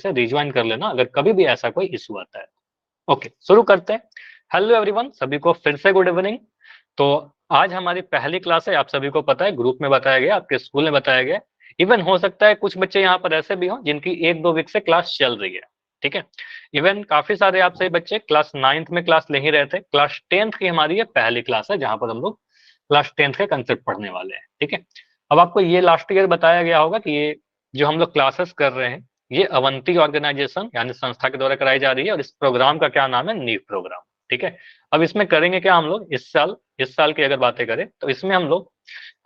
से रिज्वाइन कर लेना अगर कभी भी ऐसा कोई इशू आता है। ओके, शुरू करते हैं। हेलो एवरीवन, सभी को फिर से गुड इवनिंग। तो आज हमारी पहली क्लास है, आप सभी को पता है, ग्रुप में बताया गया, आपके स्कूल में बताया गया। इवन हो सकता है कुछ बच्चे यहाँ पर ऐसे भी हों जिनकी 1-2 वीक से क्लास चल रही है, ठीक है। इवन काफी सारे आप सभी बच्चे क्लास 9th में क्लास ले ही रहे थे। क्लास 10th की हमारी ये पहली क्लास है जहां पर हम लोग क्लास 10th के कंसेप्ट पढ़ने वाले हैं, ठीक है। अब आपको ये लास्ट ईयर बताया गया होगा कि ये जो हम लोग क्लासेस कर रहे हैं ये अवंती ऑर्गेनाइजेशन यानी संस्था के द्वारा कराई जा रही है, और इस प्रोग्राम का क्या नाम है, नीव प्रोग्राम, ठीक है। अब इसमें करेंगे क्या हम लोग, इस साल की अगर बातें करें तो इसमें हम लोग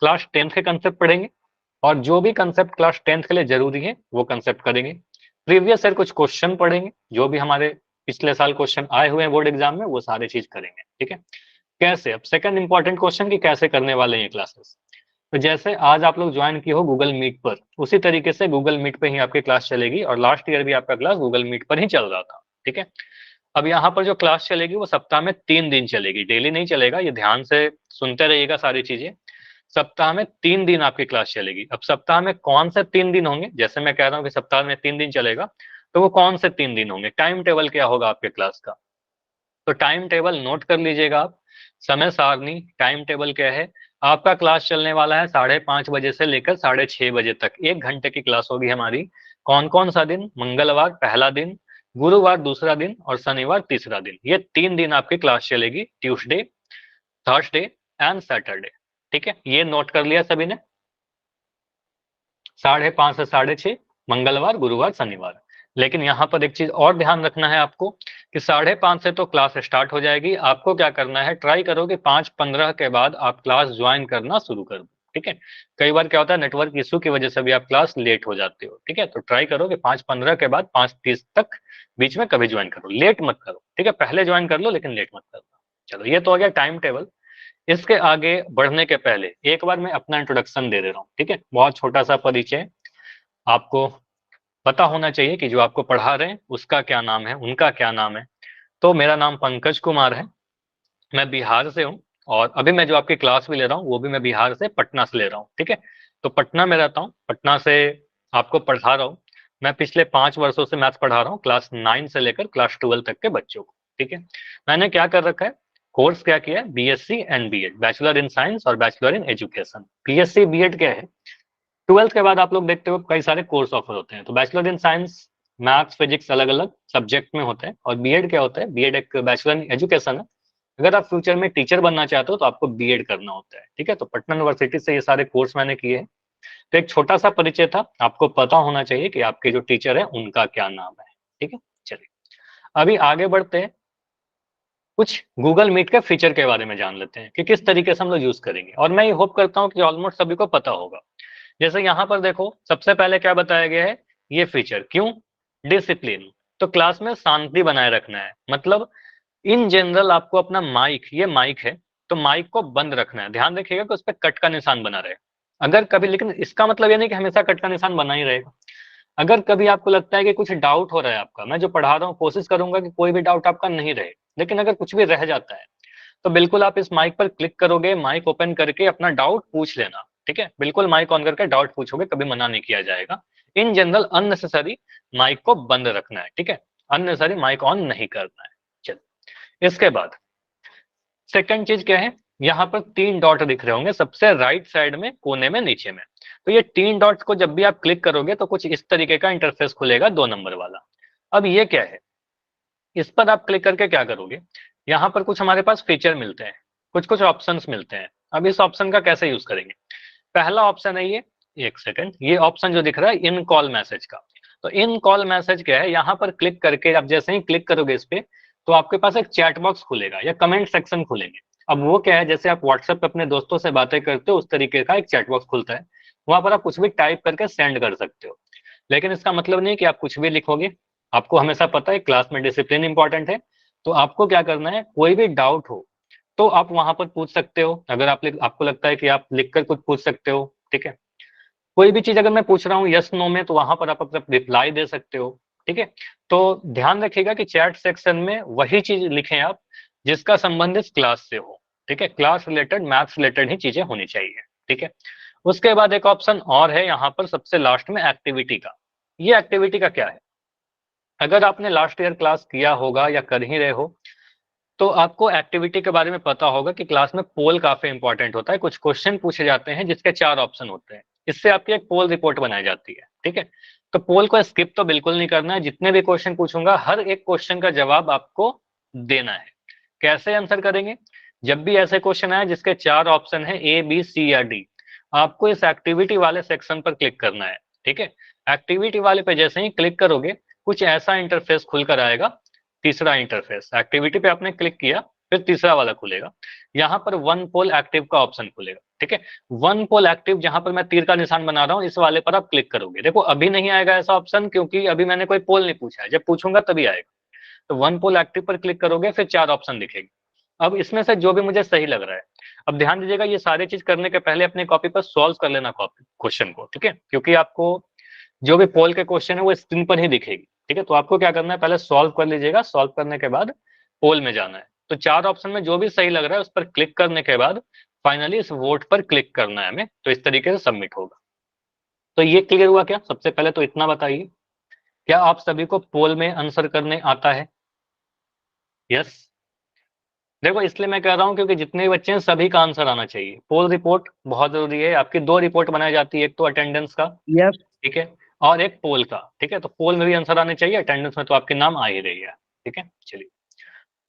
क्लास 10th के कंसेप्ट पढ़ेंगे, और जो भी कंसेप्ट क्लास 10th के लिए जरूरी है वो कंसेप्ट करेंगे। प्रीवियस ईयर कुछ क्वेश्चन पढ़ेंगे, जो भी हमारे पिछले साल क्वेश्चन आए हुए हैं बोर्ड एग्जाम में वो सारी चीज करेंगे, ठीक है। कैसे, अब सेकंड इंपॉर्टेंट क्वेश्चन की कैसे करने वाले हैं ये क्लासेस। तो जैसे आज आप लोग ज्वाइन किए हो गूगल मीट पर, उसी तरीके से गूगल मीट पे ही आपकी क्लास चलेगी, और लास्ट ईयर भी आपका क्लास गूगल मीट पर ही चल रहा था, ठीक है। अब यहाँ पर जो क्लास चलेगी वो सप्ताह में 3 दिन चलेगी, डेली नहीं चलेगा, ये ध्यान से सुनते रहिएगा सारी चीजें। सप्ताह में 3 दिन आपकी क्लास चलेगी। अब सप्ताह में कौन से 3 दिन होंगे, जैसे मैं कह रहा हूँ कि सप्ताह में 3 दिन चलेगा, तो वो कौन से 3 दिन होंगे, टाइम टेबल क्या होगा आपके क्लास का, तो टाइम टेबल नोट कर लीजिएगा आप। समय सारणी टाइम टेबल क्या है, आपका क्लास चलने वाला है 5:30 बजे से लेकर 6:30 बजे तक, 1 घंटे की क्लास होगी हमारी। कौन कौन सा दिन, मंगलवार पहला दिन, गुरुवार दूसरा दिन, और शनिवार तीसरा दिन। ये 3 दिन आपकी क्लास चलेगी, ट्यूसडे, थर्सडे एंड सैटरडे, ठीक है। ये नोट कर लिया सभी ने, 5:30 से 6:30, मंगलवार गुरुवार शनिवार। लेकिन यहाँ पर एक चीज और ध्यान रखना है आपको कि 5:30 से तो क्लास स्टार्ट हो जाएगी, आपको क्या करना है, ट्राई करो कि 5:15 के बाद आप क्लास ज्वाइन करना शुरू कर दो, ठीक है। कई बार क्या होता है, नेटवर्क इशू की वजह से भी आप क्लास लेट हो जाते हो, ठीक है। तो ट्राई करो कि 5:15 के बाद 5:30 तक बीच में कभी ज्वाइन करो, लेट मत करो, ठीक है। पहले ज्वाइन कर लो लेकिन लेट मत करो। चलो, ये तो हो गया टाइम टेबल। इसके आगे बढ़ने के पहले एक बार मैं अपना इंट्रोडक्शन दे रहा हूँ, ठीक है। बहुत छोटा सा परिचय, आपको पता होना चाहिए कि जो आपको पढ़ा रहे हैं उसका क्या नाम है, उनका क्या नाम है। तो मेरा नाम पंकज कुमार है, मैं बिहार से हूँ, और अभी मैं जो आपकी क्लास भी ले रहा हूँ वो भी मैं बिहार से, पटना से ले रहा हूँ, ठीक है। तो पटना में रहता हूँ, पटना से आपको पढ़ा रहा हूँ। मैं पिछले 5 वर्षों से मैथ्स पढ़ा रहा हूँ, क्लास 9 से लेकर क्लास 12 तक के बच्चों को, ठीक है। मैंने क्या कर रखा है, कोर्स क्या किया है, BSc and BEd, bachelor in science और bachelor in education. BSc BEd क्या है, 12th के बाद आप लोग देखते हो कई सारे कोर्स ऑफर होते हैं। तो bachelor in science, maths physics अलग अलग सब्जेक्ट में होते हैं, और बीएड क्या होता है, बीएड एक बैचलर इन एजुकेशन है। अगर आप फ्यूचर में टीचर बनना चाहते हो तो आपको बीएड करना होता है, ठीक है। तो पटना यूनिवर्सिटी से ये सारे कोर्स मैंने किए हैं। तो एक छोटा सा परिचय था, आपको पता होना चाहिए कि आपके जो टीचर है उनका क्या नाम है, ठीक है। चलिए अभी आगे बढ़ते हैं, कुछ गूगल मीट के फीचर के बारे में जान लेते हैं कि किस तरीके से हम लोग यूज करेंगे, और मैं ये होप करता हूँ कि ऑलमोस्ट सभी को पता होगा। जैसे यहाँ पर देखो, सबसे पहले क्या बताया गया है, ये फीचर क्यों, डिसिप्लिन। तो क्लास में शांति बनाए रखना है, मतलब इन जनरल आपको अपना माइक, ये माइक है तो माइक को बंद रखना है, ध्यान रखिएगा कि उस पर कट का निशान बना रहे। अगर कभी, लेकिन इसका मतलब ये नहीं कि हमेशा कट का निशान बना ही रहेगा। अगर कभी आपको लगता है कि कुछ डाउट हो रहा है आपका, मैं जो पढ़ा रहा हूँ कोशिश करूंगा कि कोई भी डाउट आपका नहीं रहे, लेकिन अगर कुछ भी रह जाता है तो बिल्कुल आप इस माइक पर क्लिक करोगे, माइक ओपन करके अपना डाउट पूछ लेना, ठीक है। बिल्कुल माइक ऑन करके डाउट पूछोगे, कभी मना नहीं किया जाएगा। इन जनरल अननेसेसरी माइक को बंद रखना है, ठीक है, अननेसेसरी माइक ऑन नहीं करना है। चलिए इसके बाद सेकंड चीज क्या है, यहाँ पर 3 डॉट दिख रहे होंगे सबसे राइट साइड में कोने में नीचे में। तो ये 3 डॉट्स को जब भी आप क्लिक करोगे तो कुछ इस तरीके का इंटरफेस खुलेगा 2 नंबर वाला। अब ये क्या है, इस पर आप क्लिक करके क्या करोगे, यहाँ पर कुछ हमारे पास फीचर मिलते हैं, कुछ कुछ ऑप्शंस मिलते हैं। अब इस ऑप्शन का कैसे यूज करेंगे, पहला ऑप्शन है ये, एक सेकंड, ये ऑप्शन जो दिख रहा है इन कॉल मैसेज का। तो इन कॉल मैसेज क्या है, यहाँ पर क्लिक करके आप जैसे ही क्लिक करोगे इस पे, तो आपके पास एक चैट बॉक्स खुलेगा या कमेंट सेक्शन खुलेंगे। अब वो क्या है, जैसे आप व्हाट्सएप पे अपने दोस्तों से बातें करते हो उस तरीके का एक चैट बॉक्स खुलता है, वहां पर आप कुछ भी टाइप करके सेंड कर सकते हो। लेकिन इसका मतलब नहीं कि आप कुछ भी लिखोगे, आपको हमेशा पता है क्लास में डिसिप्लिन इंपॉर्टेंट है। तो आपको क्या करना है, कोई भी डाउट हो तो आप वहां पर पूछ सकते हो, अगर आपको लगता है कि आप लिखकर कुछ पूछ सकते हो, ठीक है। कोई भी चीज अगर मैं पूछ रहा हूँ यस नो में, तो वहां पर आप अपना रिप्लाई दे सकते हो, ठीक है। तो ध्यान रखिएगा कि चैट सेक्शन में वही चीज लिखें आप जिसका संबंध इस क्लास से हो, ठीक है। क्लास रिलेटेड, मैथ्स रिलेटेड ही चीजें होनी चाहिए, ठीक है। उसके बाद एक ऑप्शन और है यहाँ पर सबसे लास्ट में, एक्टिविटी का। ये एक्टिविटी का क्या है, अगर आपने लास्ट ईयर क्लास किया होगा या कर ही रहे हो तो आपको एक्टिविटी के बारे में पता होगा कि क्लास में पोल काफी इंपॉर्टेंट होता है। कुछ क्वेश्चन पूछे जाते हैं जिसके 4 ऑप्शन होते हैं, इससे आपकी एक पोल रिपोर्ट बनाई जाती है। ठीक है, तो पोल को स्किप तो बिल्कुल नहीं करना है। जितने भी क्वेश्चन पूछूंगा हर एक क्वेश्चन का जवाब आपको देना है। कैसे आंसर करेंगे? जब भी ऐसे क्वेश्चन आए जिसके 4 ऑप्शन है ए बी सी या डी, आपको इस एक्टिविटी वाले सेक्शन पर क्लिक करना है। ठीक है, एक्टिविटी वाले पे जैसे ही क्लिक करोगे कुछ ऐसा इंटरफेस खुलकर आएगा। तीसरा इंटरफेस, एक्टिविटी पे आपने क्लिक किया फिर तीसरा वाला खुलेगा। यहाँ पर वन पोल एक्टिव का ऑप्शन खुलेगा। ठीक है, वन पोल एक्टिव जहां पर मैं तीर का निशान बना रहा हूँ इस वाले पर आप क्लिक करोगे। देखो अभी नहीं आएगा ऐसा ऑप्शन क्योंकि अभी मैंने कोई पोल नहीं पूछा है, जब पूछूंगा तभी आएगा। तो वन पोल एक्टिव पर क्लिक करोगे फिर 4 ऑप्शन दिखेंगे। अब इसमें से जो भी मुझे सही लग रहा है, अब ध्यान दीजिएगा ये सारी चीज करने के पहले अपनी कॉपी पर सॉल्व कर लेना कॉपी क्वेश्चन को। ठीक है, क्योंकि आपको जो भी पोल के क्वेश्चन है वो स्क्रीन पर ही दिखेगी। ठीक है, तो आपको क्या करना है, पहले सॉल्व कर लीजिएगा, सॉल्व करने के बाद पोल में जाना है। तो 4 ऑप्शन में जो भी सही लग रहा है उस पर क्लिक करने के बाद फाइनली इस वोट पर क्लिक करना है हमें, तो इस तरीके से सबमिट होगा। तो ये क्लियर हुआ क्या? सबसे पहले तो इतना बताइए, क्या आप सभी को पोल में आंसर करने आता है? यस। देखो इसलिए मैं कह रहा हूँ क्योंकि जितने भी बच्चे हैं सभी का आंसर आना चाहिए। पोल रिपोर्ट बहुत जरूरी है। आपकी 2 रिपोर्ट बनाई जाती है, एक तो अटेंडेंस का, यस ठीक है, और एक पोल का। ठीक है, तो पोल में भी आंसर आने चाहिए, अटेंडेंस में तो आपके नाम आ ही रही है। ठीक है, चलिए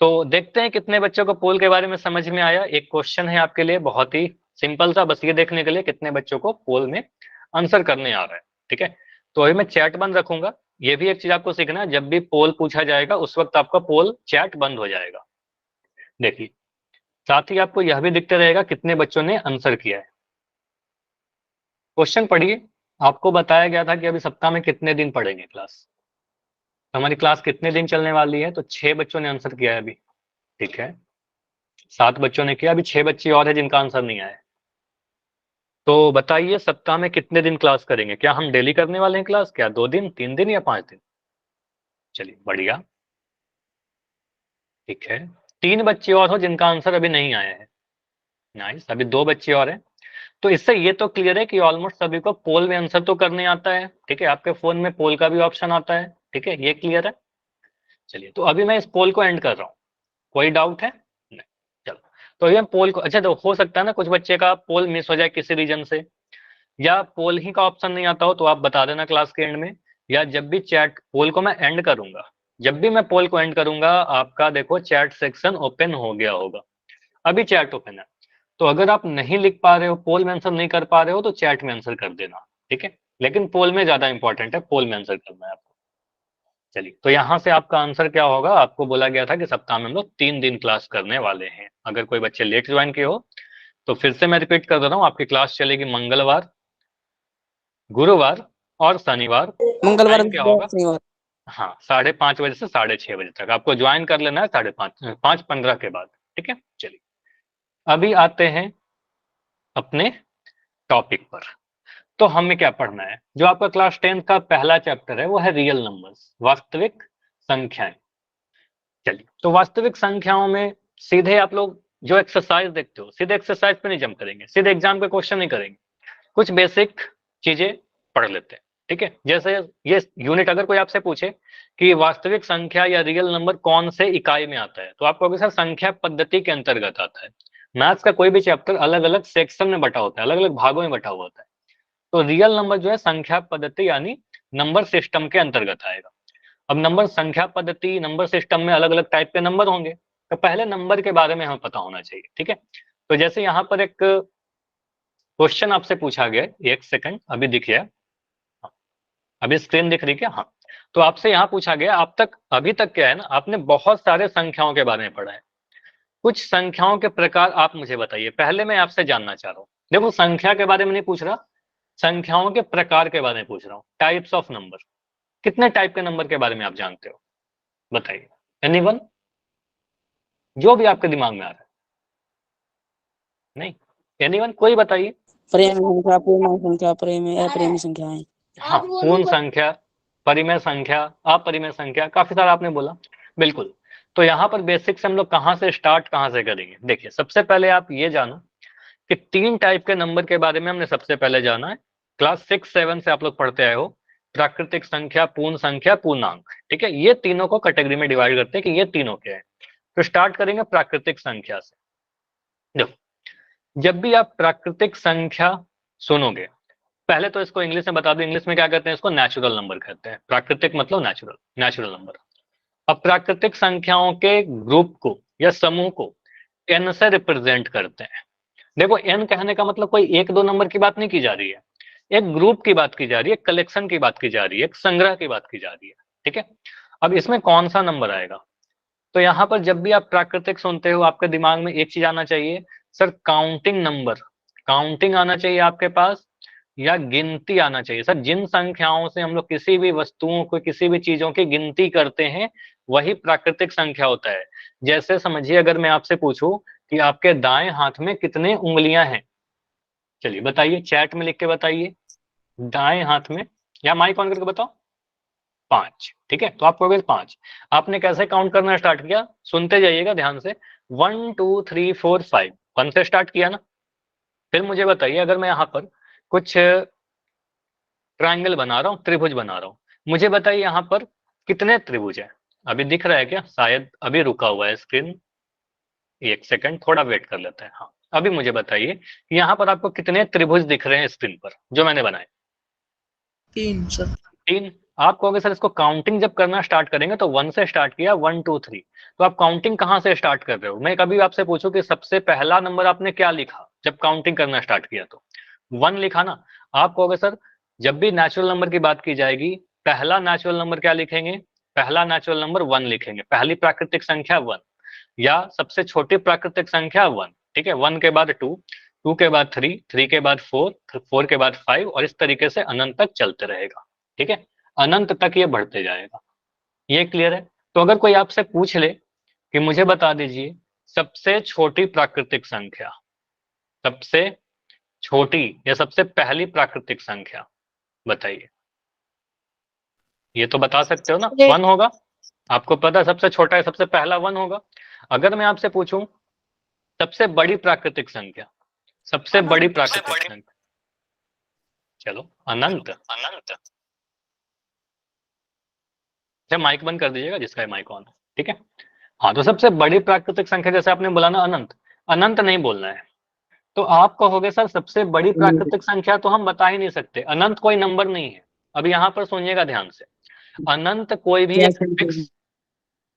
तो देखते हैं कितने बच्चों को पोल के बारे में समझ में आया। एक क्वेश्चन है आपके लिए बहुत ही सिंपल सा, बस ये देखने के लिए कितने बच्चों को पोल में आंसर करने आ रहा है। ठीक है, तो अभी मैं चैट बंद रखूंगा। ये भी एक चीज आपको सीखना है, जब भी पोल पूछा जाएगा उस वक्त आपका पोल चैट बंद हो जाएगा। देखिए, साथ ही आपको यह भी दिखते रहेगा कितने बच्चों ने आंसर किया है। क्वेश्चन पढ़िए। आपको बताया गया था कि अभी सप्ताह में कितने दिन पढ़ेंगे क्लास। हमारी क्लास कितने दिन चलने वाली है? तो 6 बच्चों ने आंसर किया है अभी। ठीक है, 7 बच्चों ने किया, अभी 6 बच्चे और है जिनका आंसर नहीं आया है। तो बताइए सप्ताह में कितने दिन क्लास करेंगे? क्या हम डेली करने वाले हैं क्लास? क्या 2 दिन, 3 दिन या 5 दिन? चलिए बढ़िया, ठीक है। 3 बच्चे और हो जिनका आंसर अभी नहीं आया है। नाइस, अभी 2 बच्चे और हैं। तो इससे ये तो क्लियर है कि ऑलमोस्ट सभी को पोल में आंसर तो करने आता है। ठीक है, आपके फोन में पोल का भी ऑप्शन आता है। ठीक है, ये क्लियर है। चलिए तो अभी मैं इस पोल को एंड कर रहा हूँ। कोई डाउट है? नहीं। चलो, तो अभी हम पोल को, अच्छा तो हो सकता है ना कुछ बच्चे का पोल मिस हो जाए किसी रीजन से, या पोल ही का ऑप्शन नहीं आता हो, तो आप बता देना क्लास के एंड में, या जब भी चैट पोल को मैं एंड करूंगा, जब भी मैं पोल को एंड करूंगा आपका देखो चैट सेक्शन ओपन हो गया होगा। अभी चैट ओपन है, तो अगर आप नहीं लिख पा रहे हो, पोल में आंसर नहीं कर पा रहे हो, तो चैट में आंसर कर देना। ठीक है, लेकिन पोल में ज्यादा इंपॉर्टेंट है, पोल में आंसर करना है आपको। चलिए, तो यहाँ से आपका आंसर क्या होगा? आपको बोला गया था कि सप्ताह में हम लोग 3 दिन क्लास करने वाले हैं। अगर कोई बच्चे लेट ज्वाइन किए हो तो फिर से मैं रिपीट कर दे रहा हूँ, आपकी क्लास चलेगी मंगलवार, गुरुवार और शनिवार। मंगलवार टाइम क्या होगा? शनिवार। हाँ, 5:30 बजे से 6:30 बजे तक आपको ज्वाइन कर लेना है, 5:15 के बाद। ठीक है, चलिए अभी आते हैं अपने टॉपिक पर। तो हमें क्या पढ़ना है? जो आपका क्लास 10 का पहला चैप्टर है वो है रियल नंबर्स, वास्तविक संख्याएं। चलिए, तो वास्तविक संख्याओं में सीधे आप लोग जो एक्सरसाइज देखते हो सीधे एक्सरसाइज पे नहीं जंप करेंगे, सीधे एग्जाम के क्वेश्चन नहीं करेंगे, कुछ बेसिक चीजें पढ़ लेते हैं। ठीक है, जैसे ये यूनिट अगर कोई आपसे पूछे कि वास्तविक संख्या या रियल नंबर कौन से इकाई में आता है, तो आप कहोगे सर संख्या पद्धति के अंतर्गत आता है। मैथ्स का कोई भी चैप्टर अलग अलग सेक्शन में बटा होता है, अलग अलग भागों में बटा हुआ होता है। तो रियल नंबर जो है संख्या पद्धति यानी नंबर सिस्टम के अंतर्गत आएगा। अब नंबर संख्या पद्धति नंबर सिस्टम में अलग अलग टाइप के नंबर होंगे, तो पहले नंबर के बारे में हमें पता होना चाहिए। ठीक है, तो जैसे यहाँ पर एक क्वेश्चन आपसे पूछा गया, एक सेकंड अभी दिखिए, हाँ, अभी स्क्रीन दिख रही क्या? हाँ, तो आपसे यहाँ पूछा गया, आप तक अभी तक क्या है ना, आपने बहुत सारे संख्याओं के बारे में पढ़ा है। कुछ संख्याओं के प्रकार आप मुझे बताइए। पहले मैं आपसे जानना चाह रहा हूँ, देखो संख्या के बारे में नहीं पूछ रहा, संख्याओं के प्रकार के बारे में पूछ रहा हूँ, टाइप्स ऑफ नंबर। कितने टाइप के नंबर के बारे में आप जानते हो? बताइए, एनीवन, जो भी आपके दिमाग में आ रहा है। नहीं, एनीवन, कोई बताइए। प्रेम संख्या, पूर्ण संख्या, प्रेम अप्रेमी संख्याएं। हाँ, पूर्ण संख्या, परिमेय संख्या, अपरिमेय संख्या, काफी सारा आपने बोला। बिल्कुल, तो यहाँ पर बेसिक से हम लोग कहाँ से स्टार्ट कहाँ से करेंगे? देखिए, सबसे पहले आप ये जानो कि 3 टाइप के नंबर के बारे में हमने सबसे पहले जाना है। क्लास 6-7 से आप लोग पढ़ते आए हो, प्राकृतिक संख्या, पूर्ण संख्या, पूर्णांक। ठीक है, ये तीनों को कैटेगरी में डिवाइड करते हैं कि ये तीनों क्या है। तो स्टार्ट करेंगे प्राकृतिक संख्या से। देखो, जब भी आप प्राकृतिक संख्या सुनोगे, पहले तो इसको इंग्लिश में बता दो, इंग्लिश में क्या कहते हैं इसको, नेचुरल नंबर कहते हैं। प्राकृतिक मतलब नेचुरल, नेचुरल नंबर। अब प्राकृतिक संख्याओं के ग्रुप को या समूह को n से रिप्रेजेंट करते हैं। देखो, n कहने का मतलब कोई एक दो नंबर की बात नहीं की जा रही है, एक ग्रुप की बात की जा रही है, एक कलेक्शन की बात की जा रही है, एक संग्रह की बात की जा रही है। ठीक है, अब इसमें कौन सा नंबर आएगा, तो यहाँ पर जब भी आप प्राकृतिक सुनते हो आपके दिमाग में एक चीज आना चाहिए, सर काउंटिंग नंबर, काउंटिंग आना चाहिए आपके पास, या गिनती आना चाहिए। सर जिन संख्याओं से हम लोग किसी भी वस्तुओं को, किसी भी चीजों की गिनती करते हैं, वही प्राकृतिक संख्या होता है। जैसे समझिए, अगर मैं आपसे पूछूं कि आपके दाएं हाथ में कितने उंगलियां हैं, चलिए बताइए, चैट में लिख के बताइए, दाएं हाथ में, या माइक ऑन करके बताओ। 5। ठीक है, तो आप कहोगे 5। आपने कैसे काउंट करना स्टार्ट किया, सुनते जाइएगा ध्यान से। 1 2 3 4 5, 1 से स्टार्ट किया ना। फिर मुझे बताइए, अगर मैं यहाँ पर कुछ ट्रायंगल बना रहा हूँ, त्रिभुज बना रहा हूँ, मुझे बताइए यहाँ पर कितने त्रिभुज है। अभी दिख रहा है क्या, शायद अभी रुका हुआ है स्क्रीन, एक सेकंड थोड़ा वेट कर लेते हैं। हाँ, अभी मुझे बताइए कि यहाँ पर आपको कितने त्रिभुज दिख रहे हैं स्क्रीन पर जो मैंने बनाए। 3 सर। 3। आप कहोगे सर इसको काउंटिंग जब करना स्टार्ट करेंगे तो 1 से स्टार्ट किया, 1 2 3, तो आप काउंटिंग कहाँ से स्टार्ट कर रहे हो। मैं कभी आपसे पूछूं कि सबसे पहला नंबर आपने क्या लिखा जब काउंटिंग करना स्टार्ट किया, तो 1 लिखा ना। आप कहोगे सर जब भी नेचुरल नंबर की बात की जाएगी, पहला नेचुरल नंबर क्या लिखेंगे, पहला नेचुरल नंबर 1 लिखेंगे, पहली प्राकृतिक संख्या 1, या सबसे छोटी प्राकृतिक संख्या 1। ठीक है, 1 के बाद 2, 2 के बाद 3, 3 के बाद 4, 4 के बाद 5, और इस तरीके से अनंत तक चलते रहेगा। ठीक है, अनंत तक ये बढ़ते जाएगा। ये क्लियर है। तो अगर कोई आपसे पूछ ले कि मुझे बता दीजिए सबसे छोटी प्राकृतिक संख्या, सबसे छोटी या सबसे पहली प्राकृतिक संख्या बताइए, ये तो बता सकते हो ना, 1 होगा। आपको पता है सबसे छोटा है, सबसे पहला 1 होगा। अगर मैं आपसे पूछूं सबसे बड़ी प्राकृतिक संख्या, सबसे बड़ी प्राकृतिक संख्या, चलो अनंत। अच्छा, माइक बंद कर दीजिएगा जिसका है माइक ऑन। ठीक है, हाँ, तो सबसे बड़ी प्राकृतिक संख्या जैसे आपने बोला ना अनंत, अनंत नहीं बोलना है। तो आप कहोगे सर सबसे बड़ी प्राकृतिक संख्या तो हम बता ही नहीं सकते, अनंत कोई नंबर नहीं है। अब यहाँ पर सुनिएगा ध्यान से, अनंत कोई भी एक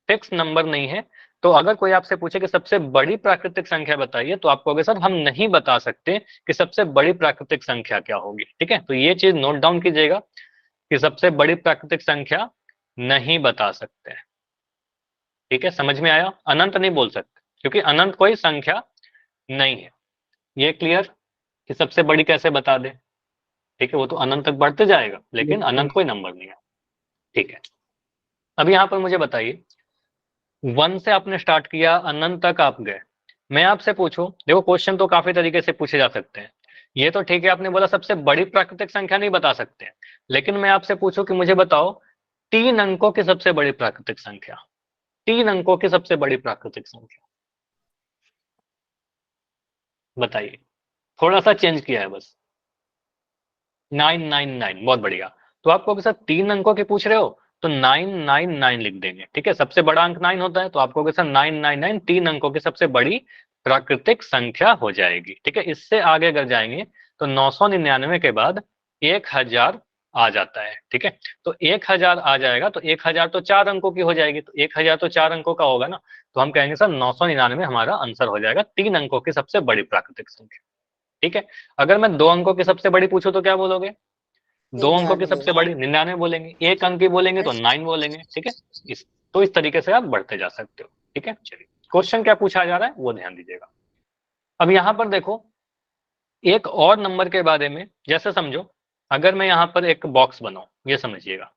फिक्स नंबर नहीं है। तो अगर कोई आपसे पूछे कि सबसे बड़ी प्राकृतिक संख्या बताइए, तो आप कहोगे सर हम नहीं बता सकते कि सबसे बड़ी प्राकृतिक संख्या क्या होगी। ठीक है, तो ये चीज नोट डाउन कीजिएगा कि सबसे बड़ी प्राकृतिक संख्या नहीं बता सकते। ठीक है, समझ में आया, अनंत नहीं बोल सकते क्योंकि अनंत कोई संख्या नहीं है। ये क्लियर कि सबसे बड़ी कैसे बता दे। ठीक है, वो तो अनंत तक बढ़ते जाएगा, लेकिन अनंत कोई नंबर नहीं है। ठीक है, अब यहाँ पर मुझे बताइए 1 से आपने स्टार्ट किया, अनंत तक आप गए। मैं आपसे पूछूं, देखो क्वेश्चन तो काफी तरीके से पूछे जा सकते हैं। ये तो ठीक है, आपने बोला सबसे बड़ी प्राकृतिक संख्या नहीं बता सकते हैं, लेकिन मैं आपसे पूछूं कि मुझे बताओ 3 अंकों की सबसे बड़ी प्राकृतिक संख्या, 3 अंकों की सबसे बड़ी प्राकृतिक संख्या बताइए। थोड़ा सा चेंज किया है बस, 999, बहुत बढ़िया। तो आपको अगर सर 3 अंकों के पूछ रहे हो तो 999 लिख देंगे। ठीक है, सबसे बड़ा अंक 9 होता है, तो आपको अगर सर 999 3 अंकों की सबसे बड़ी प्राकृतिक संख्या हो जाएगी। ठीक है, इससे आगे अगर जाएंगे तो 999 के बाद 1000 आ जाता है। ठीक है, तो 1000 आ जाएगा, तो 1000 तो 4 अंकों की हो जाएगी, तो 1000 तो 4 अंकों का होगा ना, तो हम कहेंगे सर 999 हमारा आंसर हो जाएगा, 3 अंकों की सबसे बड़ी प्राकृतिक संख्या। ठीक है, अगर मैं 2 अंकों की सबसे बड़ी पूछूं तो क्या बोलोगे, 2 अंकों की सबसे बड़ी 99 बोलेंगे, 1 अंक की बोलेंगे तो 9 बोलेंगे। ठीक है, इस तरीके से आप बढ़ते जा सकते हो। ठीक है, चलिए क्वेश्चन क्या पूछा जा रहा है वो ध्यान दीजिएगा। अब यहाँ पर देखो एक और नंबर के बारे में, जैसे समझो अगर मैं यहाँ पर एक बॉक्स बनाऊं, ये समझिएगा,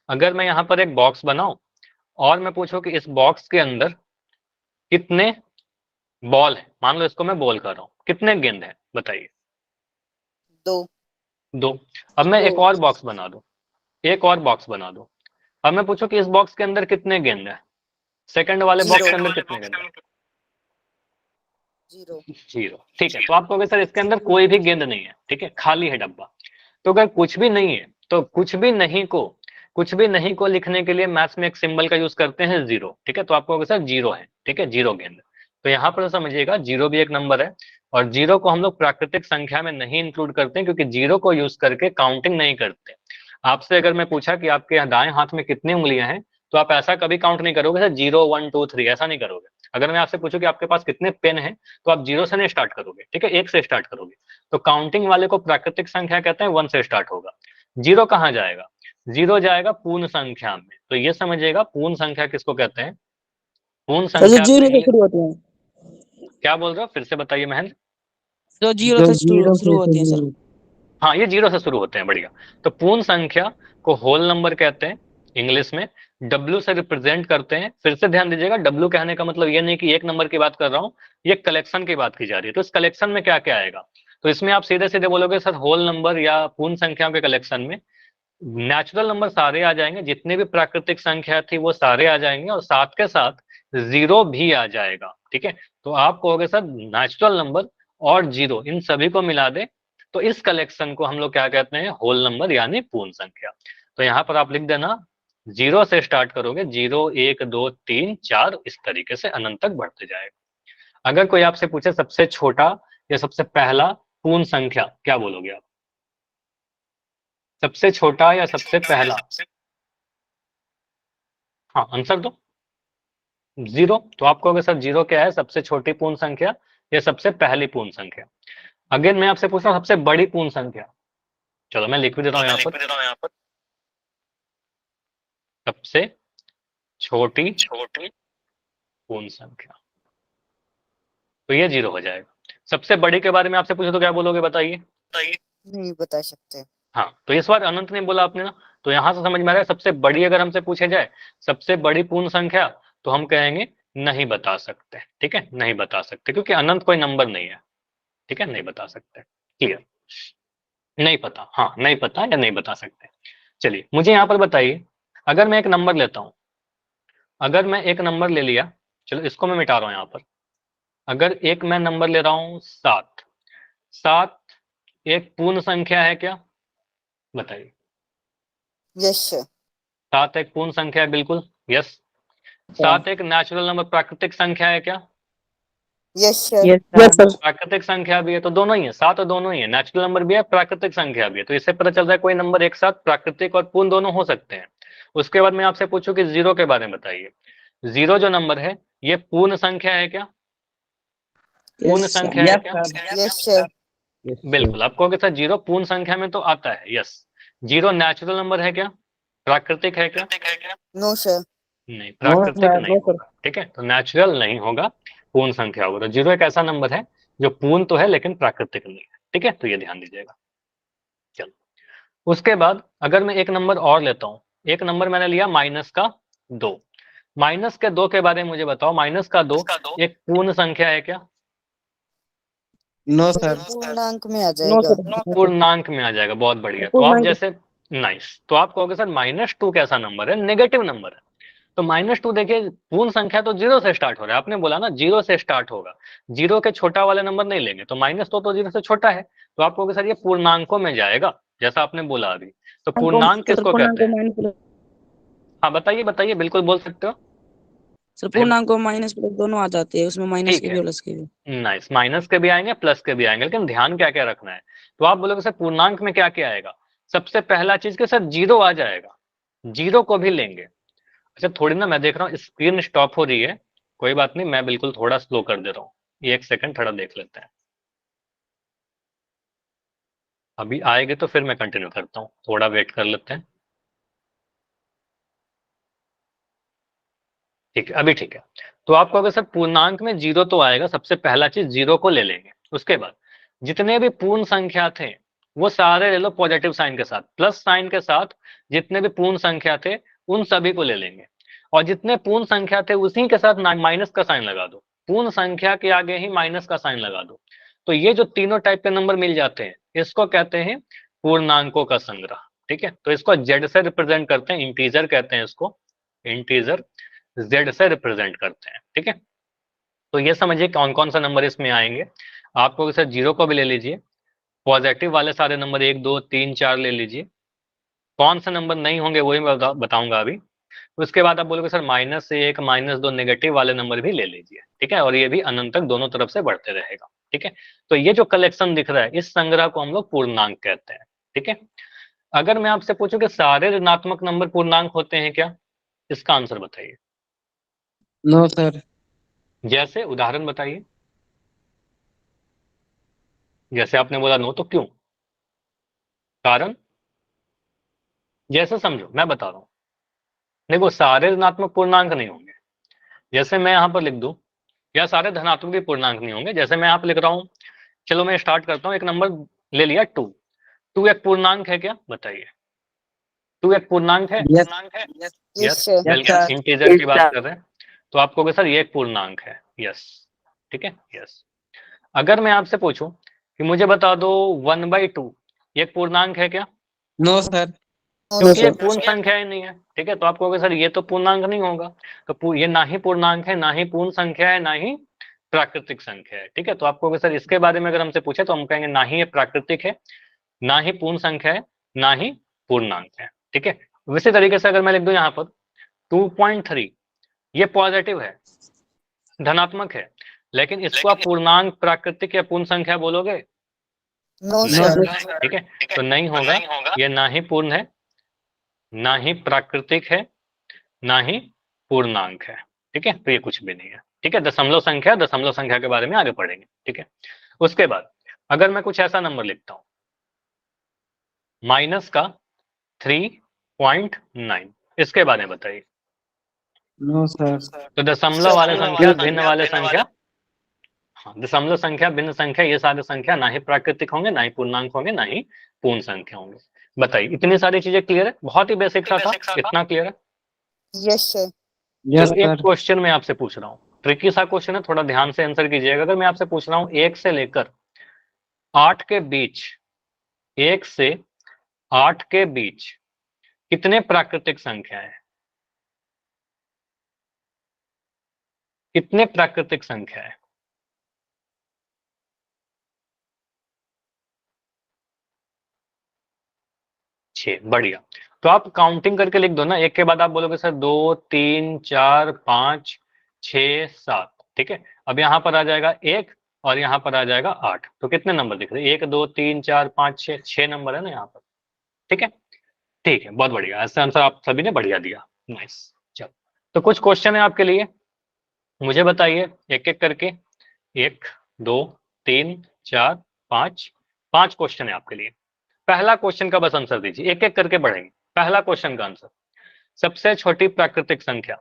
अगर मैं यहाँ पर एक बॉक्स बनाऊं और मैं पूछूं कि इस बॉक्स के अंदर कितने बॉल है, मान लो इसको मैं बॉल कर रहा हूँ, कितने गेंद है बताइए। 2। अब मैं एक और बॉक्स बना दूं, एक और बॉक्स बना दूं, अब मैं पूछूं कि इस बॉक्स के अंदर कितने गेंद है, सेकंड वाले बॉक्स के अंदर कितने गेंद है, 0। ठीक है, तो आप कहोगे सर इसके अंदर कोई भी गेंद नहीं है। ठीक है, खाली है डब्बा। तो अगर कुछ भी नहीं है तो कुछ भी नहीं को लिखने के लिए मैथ्स में एक सिंबल का यूज करते हैं जीरो, ठीक है। तो आपको सर जीरो है, ठीक है, जीरो गेंद। तो यहाँ पर समझिएगा जीरो भी एक नंबर है, और जीरो को हम लोग प्राकृतिक संख्या में नहीं इंक्लूड करते हैं, क्योंकि जीरो को यूज करके काउंटिंग नहीं करते। आपसे अगर मैं पूछा कि आपके दाएं हाथ में कितनी उंगलियां हैं, तो आप ऐसा कभी काउंट नहीं करोगे सर 0 1 2 3, ऐसा नहीं करोगे। अगर मैं आपसे पूछूं कि आपके पास कितने पेन हैं, तो आप जीरो से नहीं स्टार्ट करोगे, ठीक है, एक से स्टार्ट करोगे। तो काउंटिंग वाले को प्राकृतिक संख्या कहते हैं, 1 से स्टार्ट होगा। जीरो कहाँ जाएगा? जीरो जाएगा पूर्ण संख्या में। तो ये समझिएगा पूर्ण संख्या किसको कहते हैं। पूर्ण सर जो संख्या जीरो से शुरू होते हैं, क्या बोल रहे हो, फिर से बताइए महेंद्र। जो जीरो से शुरू होते हैं सर। हाँ, ये जीरो से शुरू होते हैं, बढ़िया। तो पूर्ण संख्या को होल नंबर कहते हैं, इंग्लिश में डब्ल्यू से रिप्रेजेंट करते हैं। फिर से ध्यान दीजिएगा, डब्ल्यू कहने का मतलब ये नहीं कि एक नंबर की बात कर रहा हूँ, ये कलेक्शन की बात की जा रही है। तो इस कलेक्शन में क्या क्या आएगा, तो इसमें आप सीधे सीधे बोलोगे सर होल नंबर या पूर्ण संख्याओं के कलेक्शन में नेचुरल नंबर सारे आ जाएंगे, जितने भी प्राकृतिक संख्या थी वो सारे आ जाएंगे, और साथ के साथ जीरो भी आ जाएगा, ठीक है। तो आप कहोगे सर नेचुरल नंबर और जीरो इन सभी को मिला दे, तो इस कलेक्शन को हम लोग क्या कहते हैं, होल नंबर यानी पूर्ण संख्या। तो यहाँ पर आप लिख देना, जीरो से स्टार्ट करोगे, 0 1 2 3 4, इस तरीके से अनंत तक बढ़ते जाएगा। अगर कोई आपसे पूछे सबसे छोटा या सबसे पहला पूर्ण संख्या, क्या बोलोगे आप? सबसे छोटा या सबसे पहला? हाँ, आंसर दो। जीरो। तो आप कहोगे सर जीरो क्या है, सबसे छोटी पूर्ण संख्या या सबसे पहली पूर्ण संख्या? अगेन मैं आपसे पूछ रहा हूँ सबसे बड़ी पूर्ण संख्या। चलो मैं लिख भी देता हूँ यहाँ पर, सबसे छोटी पूर्ण संख्या, तो ये जीरो हो जाएगा। सबसे बड़ी के बारे में आपसे पूछे तो क्या बोलोगे, बताइए। नहीं बता सकते। हाँ, तो इस बार अनंत नहीं बोला आपने ना, तो यहां से समझ में आ रहा है सबसे बड़ी अगर हमसे पूछे जाए सबसे बड़ी पूर्ण संख्या, तो हम कहेंगे नहीं बता सकते, ठीक है, नहीं बता सकते, क्योंकि अनंत कोई नंबर नहीं है, ठीक है, नहीं बता सकते। क्लियर? नहीं पता, हाँ नहीं पता या नहीं बता सकते। चलिए मुझे यहाँ पर बताइए, अगर मैं एक नंबर लेता हूं, अगर मैं एक नंबर ले लिया, चलो इसको मैं मिटा रहा हूं यहाँ पर। अगर एक मैं नंबर ले रहा हूं 7, 7 एक पूर्ण संख्या है क्या, बताइए। यस। 7 एक पूर्ण संख्या है, बिल्कुल यस। 7 एक नेचुरल नंबर प्राकृतिक संख्या है क्या? Yes yes sir. प्राकृतिक संख्या भी है, तो दोनों ही है, 7 दोनों ही है, नेचुरल नंबर भी है, प्राकृतिक संख्या भी है। तो इससे पता चल रहा है कोई नंबर एक साथ प्राकृतिक और पूर्ण दोनों हो सकते हैं। उसके बाद मैं आपसे पूछूं कि जीरो के बारे में बताइए। जीरो जो नंबर है ये पूर्ण संख्या है क्या? पूर्ण संख्या है क्या? Yes sir. बिल्कुल, आप कहोगे सर जीरो पूर्ण संख्या में तो आता है, यस। जीरो नेचुरल नंबर है क्या? प्राकृतिक है क्या? No sir. नहीं, प्राकृतिक नहीं होगा, ठीक है, तो नेचुरल नहीं होगा, पूर्ण संख्या होगा। तो जीरो एक ऐसा नंबर है जो पूर्ण तो है लेकिन प्राकृतिक नहीं है, ठीक है, तो ये ध्यान दीजिएगा। चलो उसके बाद अगर मैं एक नंबर और लेता हूं, एक नंबर मैंने लिया माइनस का 2। माइनस के 2 के बारे में मुझे बताओ, माइनस का 2 एक पूर्ण संख्या है क्या? No sir. पूर्णांक में आ नो जाएगा। सर। पूर्णांक में आ जाएगा, बहुत बढ़िया। तो आप पूर्णांक। जैसे नाइस, तो आप कहोगे सर -2 कैसा नंबर है, नेगेटिव नंबर है। तो -2 देखिए, पूर्ण संख्या तो जीरो से स्टार्ट हो रहा है, आपने बोला ना जीरो से स्टार्ट होगा, जीरो के छोटा वाले नंबर नहीं लेंगे, तो -2 तो जीरो से छोटा है, तो आप कहोगे सर ये पूर्णांकों में जाएगा, जैसा आपने बोला अभी। तो पूर्णांक किसको कहते हैं? Minus plus. हाँ बताइए बताइए, बिल्कुल बोल सकते हो। सर पूर्णांक को माइनस प्लस दोनों आ जाते हैं, उसमें माइनस ठीक के है, भी प्लस के भी। नाइस, माइनस के भी आएंगे प्लस के भी आएंगे, लेकिन ध्यान क्या क्या रखना है। तो आप बोलोगे सर पूर्णांक में क्या क्या आएगा, सबसे पहला चीज के सर जीरो आ जाएगा, जीरो को भी लेंगे। अच्छा थोड़ी ना, मैं देख रहा हूँ स्क्रीन स्टॉप हो रही है, कोई बात नहीं, मैं बिल्कुल थोड़ा स्लो कर दे रहा हूँ, एक सेकंड थोड़ा देख लेते हैं। अभी आएंगे तो फिर मैं कंटिन्यू करता हूँ, थोड़ा वेट कर लेते हैं। ठीक है, अभी ठीक है। तो आप कहोगे सर पूर्णांक में जीरो तो आएगा, सबसे पहला चीज जीरो को ले लेंगे। उसके बाद जितने भी पूर्ण संख्या थे वो सारे ले लो पॉजिटिव साइन के साथ, प्लस साइन के साथ, जितने भी पूर्ण संख्या थे उन सभी को ले लेंगे। और जितने पूर्ण संख्या थे उसी के साथ माइनस का साइन लगा दो, पूर्ण संख्या के आगे ही माइनस का साइन लगा दो। तो ये जो तीनों टाइप के नंबर मिल जाते हैं इसको कहते हैं पूर्णांकों का संग्रह, ठीक है। तो इसको जेड से रिप्रेजेंट करते हैं, इंटीजर कहते हैं इसको, इंटीजर जेड से रिप्रेजेंट करते हैं, ठीक है। तो ये समझिए कौन कौन सा नंबर इसमें आएंगे। आपको सर जीरो को भी ले लीजिए, पॉजिटिव वाले सारे नंबर 1 2 3 4 ले लीजिए, कौन से नंबर नहीं होंगे वही मैं बताऊंगा अभी। उसके बाद आप बोलोगे सर -1 -2 नेगेटिव वाले नंबर भी ले लीजिए, ठीक है, और ये भी अनंत तक दोनों तरफ से बढ़ते रहेगा, ठीक है। तो ये जो कलेक्शन दिख रहा है इस संग्रह को हम लोग पूर्णांक कहते हैं, ठीक है। अगर मैं आपसे पूछूं कि सारे ऋणात्मक नंबर पूर्णांक होते हैं क्या, इसका आंसर बताइए। No sir. जैसे उदाहरण बताइए। जैसे आपने बोला नो, तो क्यों, कारण? जैसे समझो, मैं बता रहा हूं। देखो, सारे ऋणात्मक पूर्णांक नहीं होंगे, जैसे मैं यहाँ पर लिख दूं, या सारे धनात्मक भी पूर्णांक नहीं होंगे, जैसे मैं यहाँ पर लिख रहा हूँ। चलो मैं स्टार्ट करता हूँ, एक नंबर ले लिया 2। 2 एक पूर्णांक है क्या, बताइए। 2 एक पूर्णांक है? यस। Yes, yes sir. बिल्कुल इंटीजर की बात कर रहे हैं, तो आपको कहोगे सर ये एक पूर्णांक है, यस, ठीक है, यस। अगर मैं आपसे पूछूं कि मुझे बता दो 1/2 ये एक पूर्णांक है क्या, नो सर। नो क्योंकि ये सर। पूर्ण संख्या ही नहीं है, ठीक है, तो आप कहोगे सर ये तो पूर्णांक नहीं होगा। तो ये ना ही पूर्णांक है, ना ही पूर्ण संख्या है, ना ही प्राकृतिक संख्या है, ठीक है। तो आप कहोगे सर इसके बारे में अगर हमसे पूछे तो हम कहेंगे ना ही ये प्राकृतिक है, ना ही पूर्ण संख्या है, ना ही पूर्णांक है, ठीक है। उसी तरीके से अगर मैं लिख दूं यहाँ पर 2.3 ये पॉजिटिव है, धनात्मक है, लेकिन इसको आप पूर्णांक, प्राकृतिक या पूर्ण संख्या बोलोगे? नो नहीं, सर। ठीक है, तो नहीं होगा। ये ना ही पूर्ण है, ना ही प्राकृतिक है, ना ही पूर्णांक है, ठीक है, तो ये कुछ भी नहीं है, ठीक है। दशमलव संख्या के बारे में आगे पढ़ेंगे, ठीक है। उसके बाद अगर मैं कुछ ऐसा नंबर लिखता हूं -3.9, इसके बारे में बताइए। No sir. तो दशमलव वाले संख्या, भिन्न वाले संख्या, हाँ, दशमलव संख्या, भिन्न संख्या, ये सारे संख्या ना ही प्राकृतिक होंगे, ना ही पूर्णांक होंगे, ना ही पूर्ण संख्या होंगे। बताइए, इतनी सारी चीजें क्लियर है? बहुत ही बेसिक सा था, इतना क्लियर है? Yes sir. यस चलो एक सर। क्वेश्चन मैं आपसे पूछ रहा हूँ, ट्रिकी सा क्वेश्चन है, थोड़ा ध्यान से आंसर कीजिएगा। अगर मैं आपसे पूछ रहा हूँ 1 से लेकर 8 के बीच, 1 से 8 के बीच कितने प्राकृतिक संख्या है, कितने प्राकृतिक संख्या है? छह, बढ़िया। तो आप काउंटिंग करके लिख दो ना, एक के बाद आप बोलोगे सर 2 3 4 5 6 7, ठीक है। अब यहाँ पर आ जाएगा 1 और यहाँ पर आ जाएगा 8, तो कितने नंबर दिख रहे हैं? 1 2 3 4 5 6, 6 नंबर है ना यहाँ पर, ठीक है। ठीक है, बहुत बढ़िया, ऐसा आंसर आप सभी ने बढ़िया दिया, नाइस। चलो, तो कुछ क्वेश्चन है आपके लिए, मुझे बताइए एक एक करके। 1 2 3 4 5, 5 क्वेश्चन है आपके लिए। पहला क्वेश्चन का बस आंसर दीजिए, एक एक करके बढ़ेंगे। पहला क्वेश्चन का आंसर, सबसे छोटी प्राकृतिक संख्या।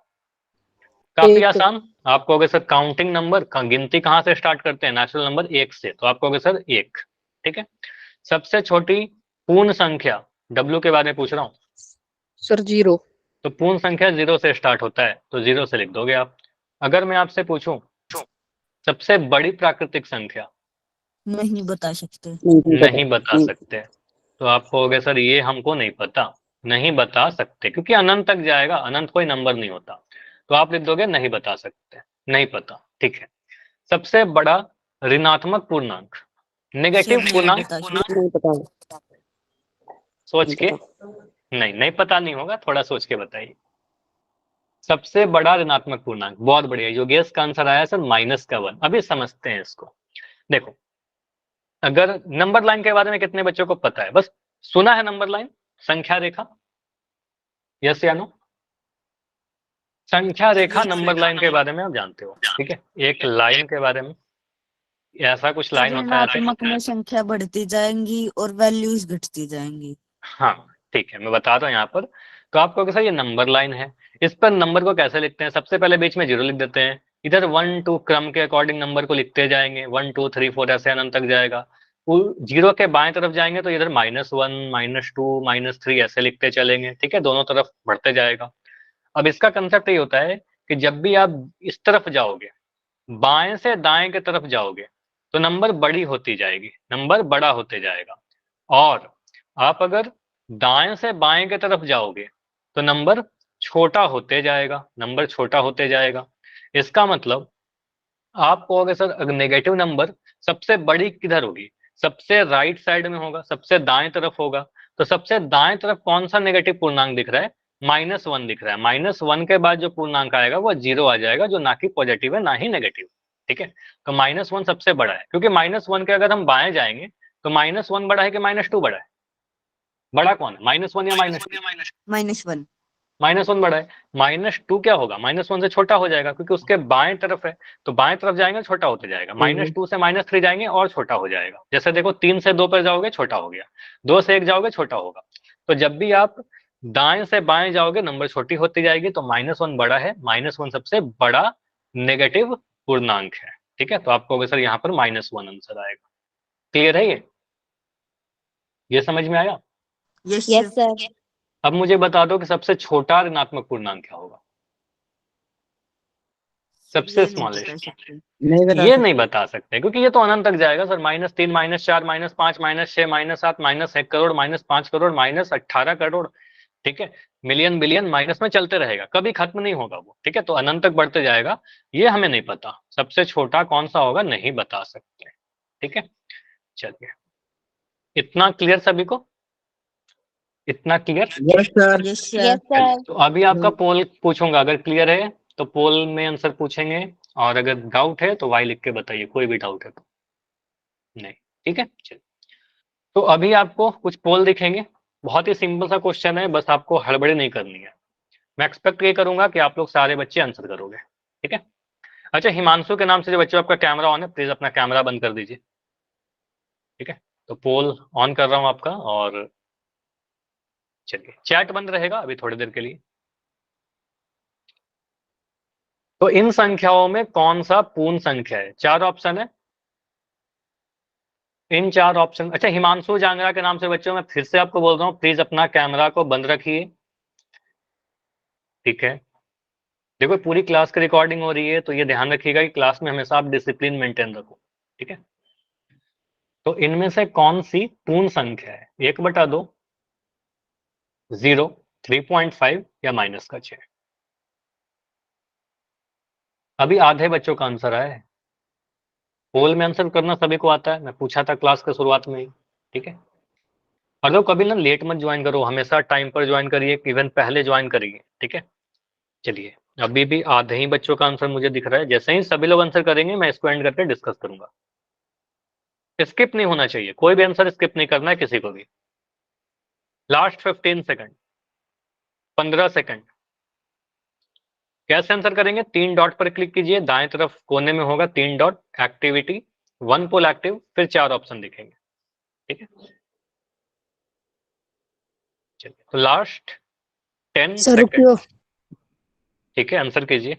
काफी आसान। आप कहोगे सर काउंटिंग नंबर का गिनती कहां से स्टार्ट करते हैं? नेचुरल नंबर 1 से, तो आप कहोगे सर 1, ठीक है। सबसे छोटी पूर्ण संख्या, डब्ल्यू के बारे में पूछ रहा हूँ, सर 0। तो पूर्ण संख्या 0 से स्टार्ट होता है, तो 0 से लिख दोगे आप। अगर मैं आपसे पूछूं सबसे बड़ी प्राकृतिक संख्या, नहीं बता सकते। नहीं बता सकते, तो आप कहोगे सर ये हमको नहीं पता, नहीं बता सकते, क्योंकि अनंत तक जाएगा, अनंत कोई नंबर नहीं होता, तो आप लिख दोगे नहीं बता सकते, नहीं पता, ठीक है। सबसे बड़ा ऋणात्मक पूर्णांक, नेगेटिव पूर्णांक, नहीं पता। सोच के, नहीं नहीं पता नहीं होगा, थोड़ा सोच के बताइए। सबसे बड़ा ऋणात्मक पूर्णांक, बहुत बढ़िया, योगेश का आंसर आया सर -1। अभी समझते हैं इसको। देखो, अगर नंबर लाइन के बारे में कितने बच्चों को पता है? बस सुना है नंबर लाइन, संख्या रेखा, यस या नो? संख्या रेखा नंबर लाइन के बारे में आप जानते हो, ठीक है, एक लाइन के बारे में, ऐसा कुछ लाइन होता है ऐसे। ऋणात्मक में संख्या बढ़ती जाएंगी और वैल्यूज घटती जाएंगी। हाँ, ठीक है, मैं बता रहा हूँ यहाँ पर। तो आपको कैसा, ये नंबर लाइन है, इस पर नंबर को कैसे लिखते हैं? सबसे पहले बीच में 0 लिख देते हैं, इधर 1 2 क्रम के अकॉर्डिंग नंबर को लिखते जाएंगे, 1 2 3 4 ऐसे अनंत तक जाएगा। 0 के बाएं तरफ जाएंगे तो इधर -1 -2 -3 ऐसे लिखते चलेंगे, ठीक है, दोनों तरफ बढ़ते जाएगा। अब इसका कंसेप्ट ये होता है कि जब भी आप इस तरफ जाओगे, बाएं से दाएं के तरफ जाओगे, तो नंबर बड़ी होती जाएगी, नंबर बड़ा होते जाएगा। और आप अगर दाएं से बाएं के तरफ जाओगे तो नंबर छोटा होते जाएगा, नंबर छोटा होते जाएगा। इसका मतलब आप कहोगे सर नेगेटिव नंबर सबसे बड़ी किधर होगी? सबसे राइट साइड में होगा, सबसे दाएं तरफ होगा। तो सबसे दाएं तरफ कौन सा नेगेटिव पूर्णांक दिख रहा है? -1 दिख रहा है। -1 के बाद जो पूर्णांक आएगा वो 0 आ जाएगा, जो ना कि पॉजिटिव है ना ही नेगेटिव। ठीक है, तो -1 सबसे बड़ा है, क्योंकि -1 के अगर हम बाएं जाएंगे तो -1 बड़ा है कि -2 बड़ा है? बड़ा कौन है, -1 या -2? -1 -1 बड़ा है। -2 क्या होगा? -1 से छोटा हो जाएगा, क्योंकि उसके बाएं तरफ है, तो बाएं तरफ जाएंगे छोटा होते जाएगा। -2 से -3 जाएंगे और छोटा हो जाएगा। जैसे देखो 3 से 2 पर जाओगे छोटा हो गया, 2 से 1 जाओगे छोटा होगा। तो जब भी आप दाएं से बाएं जाओगे नंबर छोटी होती जाएगी, तो -1 बड़ा है। -1 सबसे बड़ा नेगेटिव पूर्णांक है। ठीक है, तो आपको सर यहाँ पर -1 आंसर आएगा। क्लियर है ये समझ में आया? Yes yes sir. अब मुझे बता दो कि सबसे छोटा ऋणात्मक पूर्णांक क्या होगा? सबसे स्मॉलेस्ट। नहीं बता ये सकते। नहीं बता सकते, क्योंकि ये तो अनंत तक जाएगा सर। -3 -4 -5 -6 -7 -1 करोड़ -5 करोड़ -18 करोड़। ठीक है, मिलियन बिलियन माइनस में चलते रहेगा, कभी खत्म नहीं होगा वो। ठीक है, तो अनंत तक बढ़ते जाएगा। ये हमें नहीं पता सबसे छोटा कौन सा होगा, नहीं बता सकते। ठीक है, चलिए, इतना क्लियर सभी को? इतना clear? Yes sir. Yes yes sir sir. तो अभी आपका पोल पूछूंगा, अगर क्लियर है तो पोल में आंसर पूछेंगे, और अगर डाउट है तो वाई लिख के बताइए, कोई भी डाउट है तो। नहीं, ठीक है, चलिए। तो अभी आपको कुछ पोल दिखेंगे, बहुत ही सिंपल सा क्वेश्चन है, बस आपको हड़बड़ी नहीं करनी है। मैं एक्सपेक्ट ये करूंगा कि आप लोग सारे बच्चे आंसर करोगे। ठीक है, अच्छा, हिमांशु के नाम से जो बच्चों आपका कैमरा ऑन है, प्लीज अपना कैमरा बंद कर दीजिए। ठीक है, तो पोल ऑन कर रहा हूं आपका, और चलिए चैट बंद रहेगा अभी थोड़ी देर के लिए। तो इन संख्याओं में कौन सा पूर्ण संख्या है? 4 ऑप्शन है। इन 4 ऑप्शन, अच्छा, हिमांशु जांगरा के नाम से बच्चों मैं फिर से आपको बोल रहा हूँ, प्लीज अपना कैमरा को बंद रखिए। ठीक है, देखो पूरी क्लास की रिकॉर्डिंग हो रही है, तो ये ध्यान रखिएगा कि क्लास में हमेशा आप डिसिप्लिन मेंटेन रखो। ठीक है, तो इनमें से कौन सी पूर्ण संख्या है? 1/2, 0, 3.5 या -6? अभी आधे बच्चों का आंसर आया है। पोल में आंसर करना सभी को आता है, मैं पूछा था क्लास के शुरुआत में ही। ठीक है, और लोग कभी ना लेट मत ज्वाइन करो, हमेशा टाइम पर ज्वाइन करिए, इवन पहले ज्वाइन करिए। ठीक है, चलिए, अभी भी आधे ही बच्चों का आंसर मुझे दिख रहा है। जैसे ही सभी लोग आंसर करेंगे मैं इसको एंड करके डिस्कस करूंगा। स्किप नहीं होना चाहिए, कोई भी आंसर स्किप नहीं करना है किसी को भी। Last 15 second, 15 second. कैसे आंसर करेंगे? 3 डॉट पर क्लिक कीजिए, दाएं तरफ कोने में होगा 3 डॉट, एक्टिविटी, 1 पोल एक्टिव, फिर 4 ऑप्शन दिखेंगे। ठीक है, चलिए, तो लास्ट 10 सर सेकंड। रुकियो। ठीक है, आंसर कीजिए।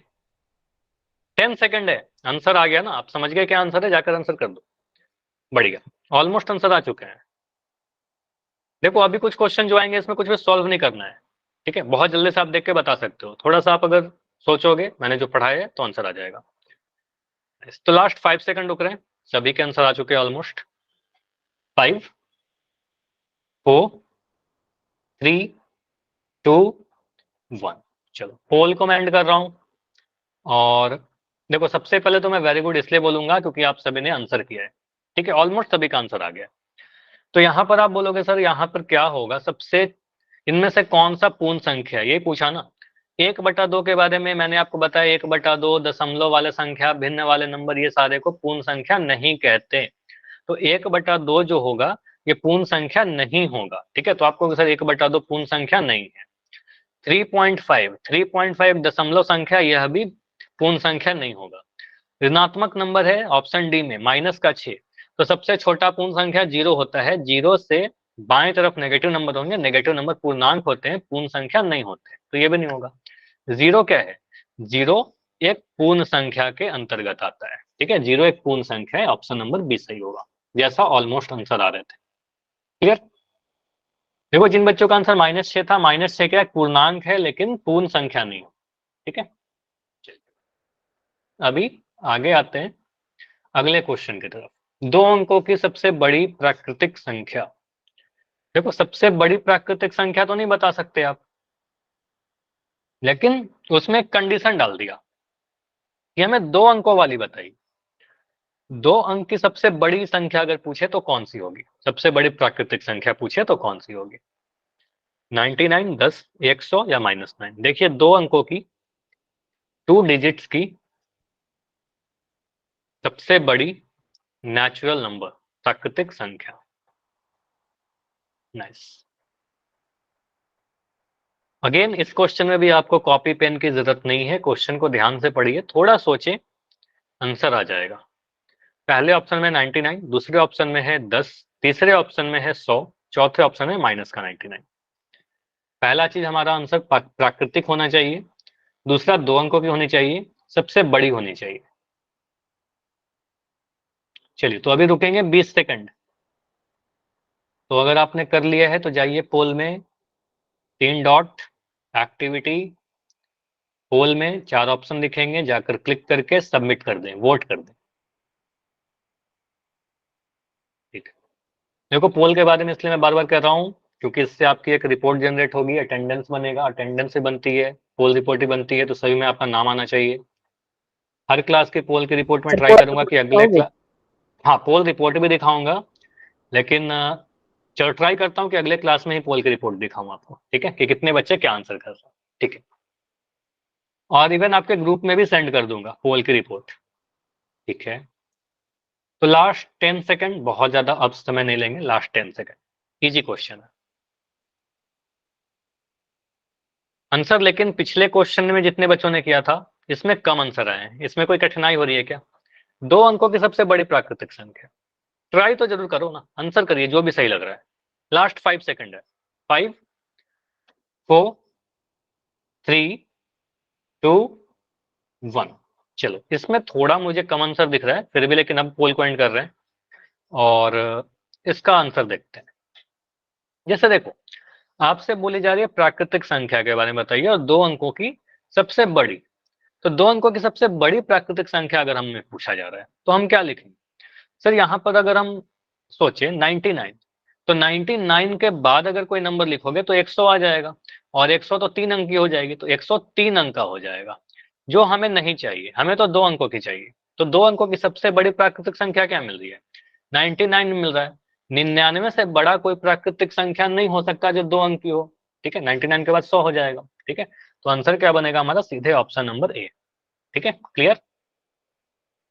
10 सेकंड है, आंसर आ गया ना? आप समझ गए क्या आंसर है? जाकर आंसर कर दो। बढ़िया, ऑलमोस्ट आंसर आ चुके हैं। देखो अभी कुछ क्वेश्चन जो आएंगे इसमें कुछ भी सॉल्व नहीं करना है। ठीक है, बहुत जल्दी से आप देख के बता सकते हो, थोड़ा सा आप अगर सोचोगे मैंने जो पढ़ाया है तो आंसर आ जाएगा। तो लास्ट 5 सेकंड रुक रहे हैं, सभी के आंसर आ चुके हैं ऑलमोस्ट। 5, 4, 3, 2, 1। चलो, पोल को मैं एंड कर रहा हूं। और देखो सबसे पहले तो मैं वेरी गुड इसलिए बोलूंगा क्योंकि आप सभी ने आंसर किया है। ठीक है, ऑलमोस्ट सभी का आंसर आ गया। तो यहाँ पर आप बोलोगे सर यहाँ पर क्या होगा, सबसे इनमें से कौन सा पूर्ण संख्या है, ये पूछा ना। 1/2 के बारे में मैंने आपको बताया, 1/2, दशमलव वाले संख्या, भिन्न वाले नंबर, ये सारे को पूर्ण संख्या नहीं कहते। तो 1/2 जो होगा ये पूर्ण संख्या नहीं होगा। ठीक है, तो आपको सर 1/2 पूर्ण संख्या नहीं है। 3.5 दशमलव संख्या, यह भी पूर्ण संख्या नहीं होगा। ऋणात्मक नंबर है ऑप्शन डी में, -6। तो सबसे छोटा पूर्ण संख्या 0 होता है, 0 से बाएं तरफ नेगेटिव नंबर होंगे, नेगेटिव नंबर पूर्णांक होते हैं, पूर्ण संख्या नहीं होते, तो ये भी नहीं होगा। 0 क्या है? 0 एक पूर्ण संख्या के अंतर्गत आता है। ठीक है, 0 एक पूर्ण संख्या है, ऑप्शन नंबर बी सही होगा, जैसा ऑलमोस्ट आंसर आ रहे थे। क्लियर? देखो जिन बच्चों का आंसर -6 था, -6 क्या पूर्णांक है लेकिन पूर्ण संख्या नहीं हो। ठीक है, अभी आगे आते हैं अगले क्वेश्चन की तरफ। 2 अंकों की सबसे बड़ी प्राकृतिक संख्या। देखो सबसे बड़ी प्राकृतिक संख्या तो नहीं बता सकते आप, लेकिन उसमें कंडीशन डाल दिया कि हमें 2 अंकों वाली बताई। 2 अंक की सबसे बड़ी संख्या अगर पूछे तो कौन सी होगी? सबसे बड़ी प्राकृतिक संख्या पूछे तो कौन सी होगी? 99, 10, 100 या -9? देखिए 2 अंकों की 2 डिजिट्स की सबसे बड़ी नेचुरल नंबर प्राकृतिक संख्या। नाइस। अगेन इस क्वेश्चन में भी आपको कॉपी पेन की जरूरत नहीं है, क्वेश्चन को ध्यान से पढ़िए, थोड़ा सोचें, आंसर आ जाएगा। पहले ऑप्शन में 99, दूसरे ऑप्शन में है 10, तीसरे ऑप्शन में है 100, चौथे ऑप्शन में माइनस का 99। पहला चीज हमारा आंसर प्राकृतिक होना चाहिए, दूसरा 2 अंकों की होनी चाहिए, सबसे बड़ी होनी चाहिए। चलिए तो अभी रुकेंगे 20 सेकंड। तो अगर आपने कर लिया है तो जाइए पोल में, 3 डॉट, एक्टिविटी, पोल में 4 ऑप्शन दिखेंगे, जाकर क्लिक करके सबमिट कर दें, वोट कर दें। ठीक है, देखो पोल के बारे में इसलिए मैं बार बार कह रहा हूँ क्योंकि इससे आपकी एक रिपोर्ट जनरेट होगी, अटेंडेंस बनेगा, अटेंडेंस से बनती है पोल रिपोर्ट ही बनती है, तो सभी में आपका नाम आना चाहिए। हर क्लास के पोल की रिपोर्ट में ट्राई करूंगा कि अगले क्लास, हाँ पोल रिपोर्ट भी दिखाऊंगा, लेकिन चलो ट्राई करता हूँ कि अगले क्लास में ही पोल की रिपोर्ट दिखाऊं आपको, ठीक है, कि कितने बच्चे क्या आंसर कर रहे हैं। ठीक है, और इवन आपके ग्रुप में भी सेंड कर दूंगा पोल की रिपोर्ट। ठीक है, तो लास्ट 10 सेकंड, बहुत ज्यादा अब समय नहीं लेंगे, लास्ट 10 सेकंड। इजी क्वेश्चन है आंसर, लेकिन पिछले क्वेश्चन में जितने बच्चों ने किया था इसमें कम आंसर आए हैं। इसमें कोई कठिनाई हो रही है क्या? 2 अंकों की सबसे बड़ी प्राकृतिक संख्या, ट्राई तो जरूर करो ना, आंसर करिए जो भी सही लग रहा है। लास्ट 5 सेकंड है, 5, 4, 3, 2, 1। चलो इसमें थोड़ा मुझे कम आंसर दिख रहा है फिर भी, लेकिन अब पोल को एंड कर रहे हैं और इसका आंसर देखते हैं। जैसे देखो, आपसे बोली जा रही है प्राकृतिक संख्या के बारे में बताइए और 2 अंकों की सबसे बड़ी, तो 2 अंकों की सबसे बड़ी प्राकृतिक संख्या अगर हमें पूछा जा रहा है तो हम क्या लिखेंगे? सर यहाँ पर अगर हम सोचे 99, तो 99 के बाद अगर कोई नंबर लिखोगे तो 100 आ जाएगा, और 100 तो 3 अंक की हो जाएगी, तो 103 अंक का हो जाएगा, जो हमें नहीं चाहिए, हमें तो 2 अंकों की चाहिए। तो 2 अंकों की सबसे बड़ी प्राकृतिक संख्या क्या मिल रही है? 99 मिल रहा है। 99 से बड़ा कोई प्राकृतिक संख्या नहीं हो सकता जो 2 अंक की हो। ठीक है, 99 के बाद 100 हो जाएगा। ठीक है, तो आंसर क्या बनेगा हमारा? सीधे ऑप्शन नंबर ए। ठीक है, क्लियर?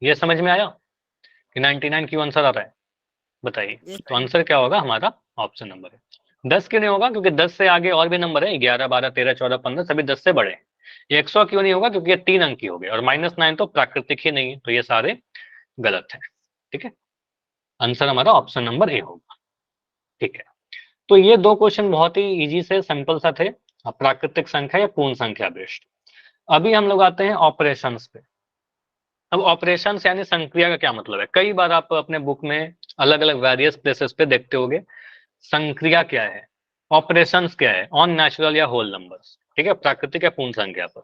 ये समझ में आया कि 99 क्यों आंसर आ रहा है? बताइए। Yes, तो आंसर क्या होगा हमारा? ऑप्शन नंबर है। 10 क्यों नहीं होगा? क्योंकि 10 से आगे और भी नंबर है, 11, 12, 13, 14, 15, सभी 10 से बड़े हैं। ये 100 क्यों नहीं होगा? क्योंकि ये 3 अंक की हो गए, और -9 तो प्राकृतिक ही नहीं है, तो ये सारे गलत है। ठीक है, आंसर हमारा ऑप्शन नंबर ए होगा। ठीक है, तो ये 2 क्वेश्चन बहुत ही इजी से सिंपल सा थे, प्राकृतिक संख्या या पूर्ण संख्या बेस्ड। अभी हम लोग आते हैं ऑपरेशंस पे। अब ऑपरेशंस यानी संक्रिया का क्या मतलब है? कई बार आप अपने बुक में अलग अलग वेरियस प्लेसेस पे देखते होंगे संक्रिया क्या है, ऑपरेशंस क्या है, ऑन नेचुरल या होल नंबर्स। ठीक है, प्राकृतिक या पूर्ण संख्या पर।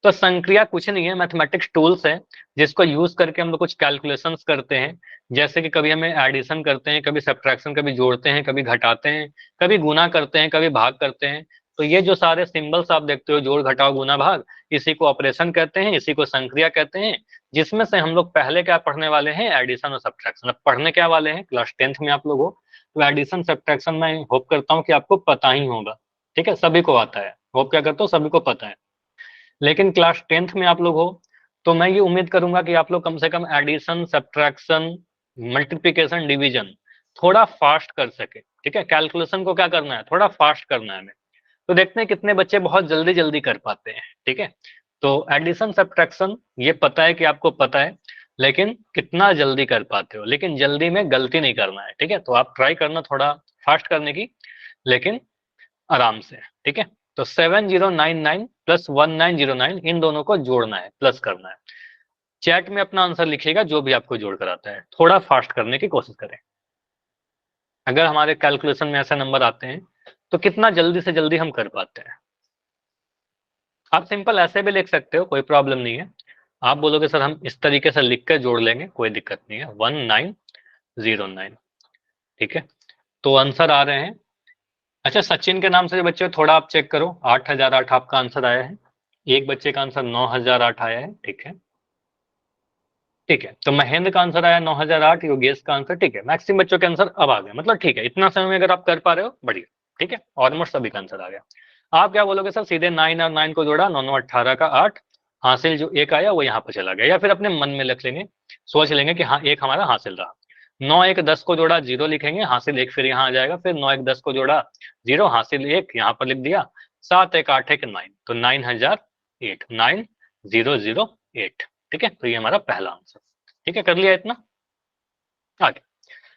तो संक्रिया कुछ नहीं है, मैथमेटिक्स टूल्स है जिसको यूज करके हम लोग कुछ कैलकुलेशंस करते हैं। जैसे कि कभी हमें एडिशन करते हैं, कभी सब्ट्रैक्शन, कभी जोड़ते हैं, कभी घटाते हैं, कभी गुना करते हैं, कभी भाग करते हैं। तो ये जो सारे सिंबल्स आप देखते हो, जोड़ घटाव गुना भाग, इसी को ऑपरेशन कहते हैं, इसी को संक्रिया कहते हैं। जिसमें से हम लोग पहले क्या पढ़ने वाले हैं? एडिशन और सब्ट्रैक्शन। अब पढ़ने क्या वाले हैं? क्लास 10th में आप लोग हो, तो एडिशन सब्ट्रैक्शन मैं होप करता हूँ कि आपको पता ही होगा। ठीक है, सभी को आता है, होप क्या करता हूँ सभी को पता है। लेकिन क्लास 10th में आप लोग हो तो मैं ये उम्मीद करूंगा कि आप लोग कम से कम एडिशन, सब्ट्रैक्शन, मल्टीप्लिकेशन, डिवीजन थोड़ा फास्ट कर सके। ठीक है, कैलकुलेशन को क्या करना है? थोड़ा फास्ट करना है हमें। तो देखते हैं कितने बच्चे बहुत जल्दी जल्दी कर पाते हैं। ठीक है, तो एडिशन सब्ट्रैक्शन ये पता है कि आपको पता है, लेकिन कितना जल्दी कर पाते हो, लेकिन जल्दी में गलती नहीं करना है। ठीक है, तो आप ट्राई करना थोड़ा फास्ट करने की, लेकिन आराम से। ठीक है, तो 7099 प्लस 1909 इन दोनों को जोड़ना है, प्लस करना है। चैट में अपना आंसर लिखिएगा जो भी आपको जोड़ कर आता है, थोड़ा फास्ट करने की कोशिश करें। अगर हमारे कैलकुलेशन में ऐसे नंबर आते हैं तो कितना जल्दी से जल्दी हम कर पाते हैं। आप सिंपल ऐसे भी लिख सकते हो, कोई प्रॉब्लम नहीं है। आप बोलोगे सर हम इस तरीके से लिख कर जोड़ लेंगे, कोई दिक्कत नहीं है। 1909। ठीक है, तो आंसर आ रहे हैं। अच्छा, सचिन के नाम से जो बच्चे थोड़ा आप चेक करो, 8008 आपका आंसर आया है। एक बच्चे का आंसर 9008 आया है। ठीक है, ठीक है, तो महेंद्र का आंसर आया 9008, योगेश का आंसर, ठीक है, मैक्सिमम बच्चों के आंसर अब आ गए, मतलब ठीक है, इतना समय में अगर आप कर पा रहे हो बढ़िया, ठीक है, ऑलमोस्ट सभी का आंसर आ गया। आप क्या बोलोगे सर, सीधे 9 और 9 को जोड़ा, 9 9 18 का 8, हासिल जो एक आया वो यहाँ पर चला गया, या फिर अपने मन में लिख लेंगे, सोच लेंगे कि हाँ एक हमारा हासिल रहा। 9 1 10 को जोड़ा, 0 लिखेंगे, हासिल 1 फिर यहाँ आ जाएगा, फिर 9 1 10 को जोड़ा 0, हासिल 1 यहाँ पर लिख दिया, 7 1 8 1 9, तो 9008, 9008, ठीक है, तो ये हमारा पहला आंसर, ठीक है, कर लिया इतना। आगे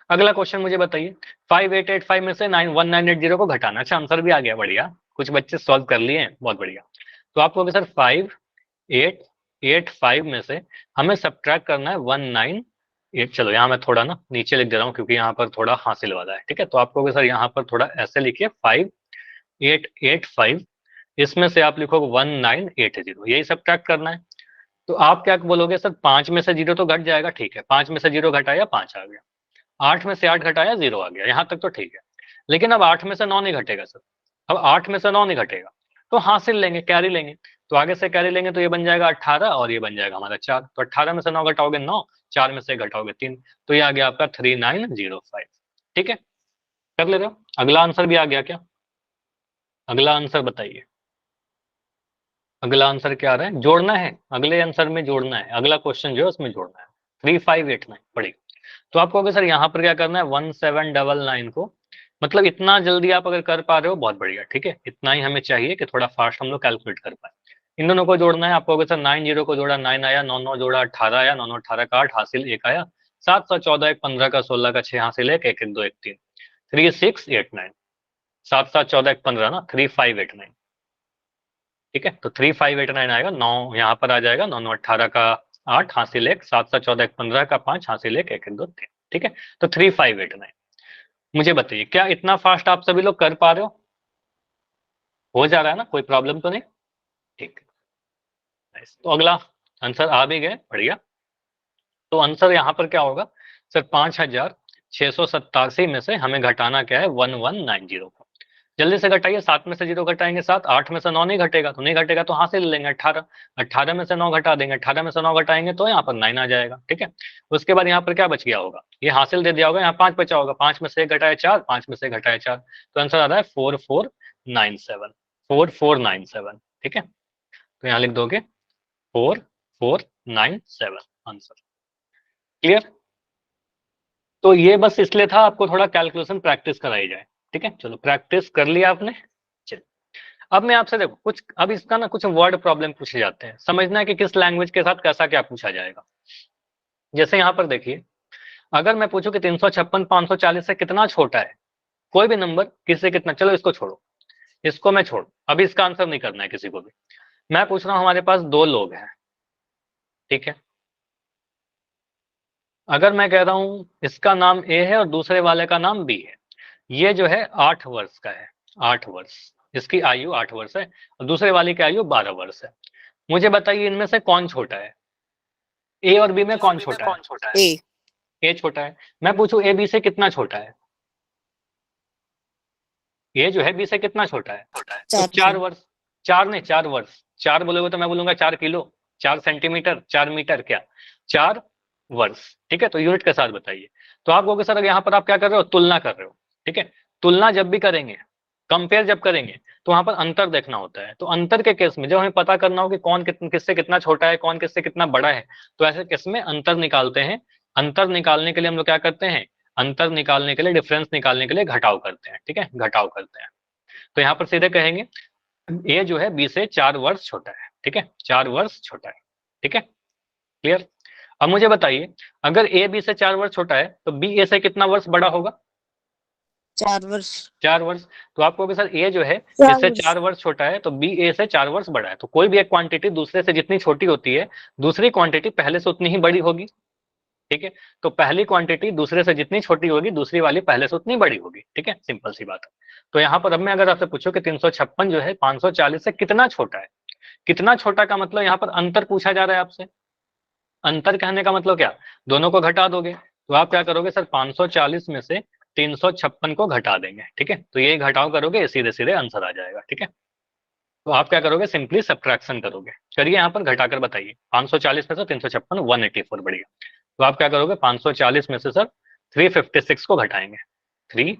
अगला क्वेश्चन मुझे बताइए, 5885 में से 1980 को घटाना, अच्छा आंसर भी आ गया, बढ़िया, कुछ बच्चे सॉल्व कर लिए हैं, बहुत बढ़िया। तो आपको सर 5885 में से हमें सब्ट्रैक्ट करना है 198, चलो यहाँ मैं थोड़ा ना नीचे लिख दे रहा हूँ क्योंकि यहाँ पर थोड़ा हासिल वाला है, ठीक है, तो आपको सर यहाँ पर थोड़ा ऐसे लिखिए 5885, इसमें से आप लिखोगे 1980, यही सब्ट्रैक्ट करना है। तो आप क्या बोलोगे सर, 5 में से 0 तो घट जाएगा, ठीक है, 5 में से 0 घटाया 5 आ गया, 8 में से 8 घटाया 0 आ गया, यहाँ तक तो ठीक है, लेकिन अब 8 में से 9 नहीं घटेगा सर, अब 8 में से 9 नहीं घटेगा, तो हासिल लेंगे, कैरी लेंगे, तो आगे से कैरी लेंगे, तो ये बन जाएगा 18 और ये बन जाएगा हमारा 4, तो 18 में से 9 घटाओगे 9, 4 में से घटाओगे 3, तो ये आ गया आपका 3905, ठीक है, कर ले रहे हो। अगला आंसर भी आ गया क्या, अगला आंसर बताइए, अगला आंसर क्या आ रहा है, जोड़ना है, अगले आंसर में जोड़ना है, अगला क्वेश्चन जो है उसमें जोड़ना है, 3589 पढ़िए। तो आपको अगर सर यहाँ पर क्या करना है, 1799 को, मतलब इतना जल्दी आप अगर कर पा रहे हो बहुत बढ़िया, ठीक है, इतना ही हमें चाहिए कि थोड़ा फास्ट हम लोग कैलकुलेट कर पाए। इन दोनों को जोड़ना है आपको, अगर सर 90 को जोड़ा 9 आया, 9 9 जोड़ा 18 आया, 9 9 18 का 8, हासिल 1 आया, 714 1 15 का 16 का 6, हासिल 1 1 1 2 1 3, 3689, 7 7 14 1 15 ना, 3589, ठीक है, तो 3589 आएगा, 9 यहाँ पर आ जाएगा, 9 9 18 का 8, हासिल 1, 7 7 14 1 15 का 5, हासिल 1 1 1 2 3, ठीक है, तो 3589। मुझे बताइए क्या इतना फास्ट आप सभी लोग कर पा रहे हो जा रहा है ना, कोई प्रॉब्लम तो नहीं, ठीक, तो अगला आंसर आ भी गए, बढ़िया। तो आंसर यहाँ पर क्या होगा सर, 5687 में से हमें घटाना क्या है, 1190 को, जल्दी से घटाइए, 7 में से 0 घटाएंगे 7, 8 में से 9 नहीं घटेगा, तो नहीं घटेगा तो हासिल ले लेंगे 18, 18 में से 9 घटा देंगे, 18 में से 9 घटाएंगे तो यहाँ पर 9 आ जाएगा, ठीक है। उसके बाद यहाँ पर क्या बच गया होगा, ये हासिल दे दिया होगा, यहाँ 5 बचा होगा, 5 में से 1 घटाया 4, 5 में से घटाया 4, तो आंसर आ रहा है 4497, 4497, ठीक है, तो यहाँ लिख दोगे 4497 आंसर, क्लियर। तो ये बस इसलिए था आपको थोड़ा कैलकुलेशन प्रैक्टिस कराई जाए, ठीक है, चलो प्रैक्टिस कर लिया आपने। चलो अब मैं आपसे देखो कुछ, अब इसका ना कुछ वर्ड प्रॉब्लम पूछे जाते हैं, समझना है कि किस लैंग्वेज के साथ कैसा क्या पूछा जाएगा। जैसे यहाँ पर देखिए, अगर मैं पूछूं कि 356 540 से कितना छोटा है, कोई भी नंबर किससे कितना, चलो इसको छोड़ो, इसको मैं छोड़, अभी इसका आंसर नहीं करना है किसी को भी, मैं पूछ रहा हूं हमारे पास 2 लोग हैं, ठीक है, अगर मैं कह रहा हूं इसका नाम ए है और दूसरे वाले का नाम बी है, ये जो है 8 वर्ष का है, 8 वर्ष, इसकी आयु 8 वर्ष है और दूसरे वाले की आयु 12 वर्ष है। मुझे बताइए इनमें से कौन छोटा है, ए और बी में कौन छोटा है, ए ए छोटा है। मैं पूछूं ए बी से कितना छोटा है, ये जो है बी से कितना छोटा है, तो 4 वर्ष, 4 नहीं 4 वर्ष, 4 बोलोगे तो मैं बोलूंगा 4 किलो, 4 सेंटीमीटर, 4 मीटर, क्या 4 वर्ष, ठीक है, तो यूनिट के साथ बताइए। तो आप कहोगे सर यहाँ पर आप क्या कर रहे हो, तुलना कर रहे हो, ठीक है, तुलना जब भी करेंगे, कंपेयर जब करेंगे तो वहां पर अंतर देखना होता है, तो अंतर के केस में जब हमें पता करना हो कि कौन किससे कितना छोटा है, कौन किससे कितना बड़ा है, तो ऐसे केस में अंतर निकालते हैं। अंतर निकालने के लिए हम लोग क्या करते हैं, अंतर निकालने के लिए, डिफरेंस निकालने के लिए घटाव करते हैं, ठीक है, घटाव करते हैं। तो यहाँ पर सीधे कहेंगे ए जो है बी से 4 वर्ष छोटा है, ठीक है, 4 वर्ष छोटा है, ठीक है, क्लियर। अब मुझे बताइए अगर ए बी से 4 वर्ष छोटा है तो बी ए से कितना वर्ष बड़ा होगा, 4 वर्ष 4 वर्ष। तो आपको भी सर ए जो है 4 इससे वर्ष 4 वर्ष छोटा है तो बी ए से 4 वर्ष बड़ा है, तो कोई भी एक क्वांटिटी दूसरे से जितनी छोटी होती है दूसरी क्वांटिटी पहले से उतनी ही बड़ी होगी, ठीक है, तो पहली क्वांटिटी दूसरे से जितनी छोटी होगी दूसरी वाली पहले से उतनी बड़ी होगी, ठीक है, सिंपल सी बात है। तो यहाँ पर अब मैं अगर आपसे पूछूं कि 356 जो है 540 से कितना छोटा है, कितना छोटा का मतलब यहाँ पर अंतर पूछा जा रहा है आपसे, अंतर कहने का मतलब क्या, दोनों को घटा दोगे, तो आप क्या करोगे सर 540 में से 356 को घटा देंगे, ठीक है, तो ये घटाव करोगे सीधे सीधे आंसर आ जाएगा, ठीक है। तो तो आप क्या करोगे, सिंपली सब्ट्रैक्शन करोगे। करिए यहाँ पर घटाकर बताइए। 540 में से 356, 184, बढ़िया। तो आप क्या करोगे, 540 में से सर 356 को घटाएंगे। 3,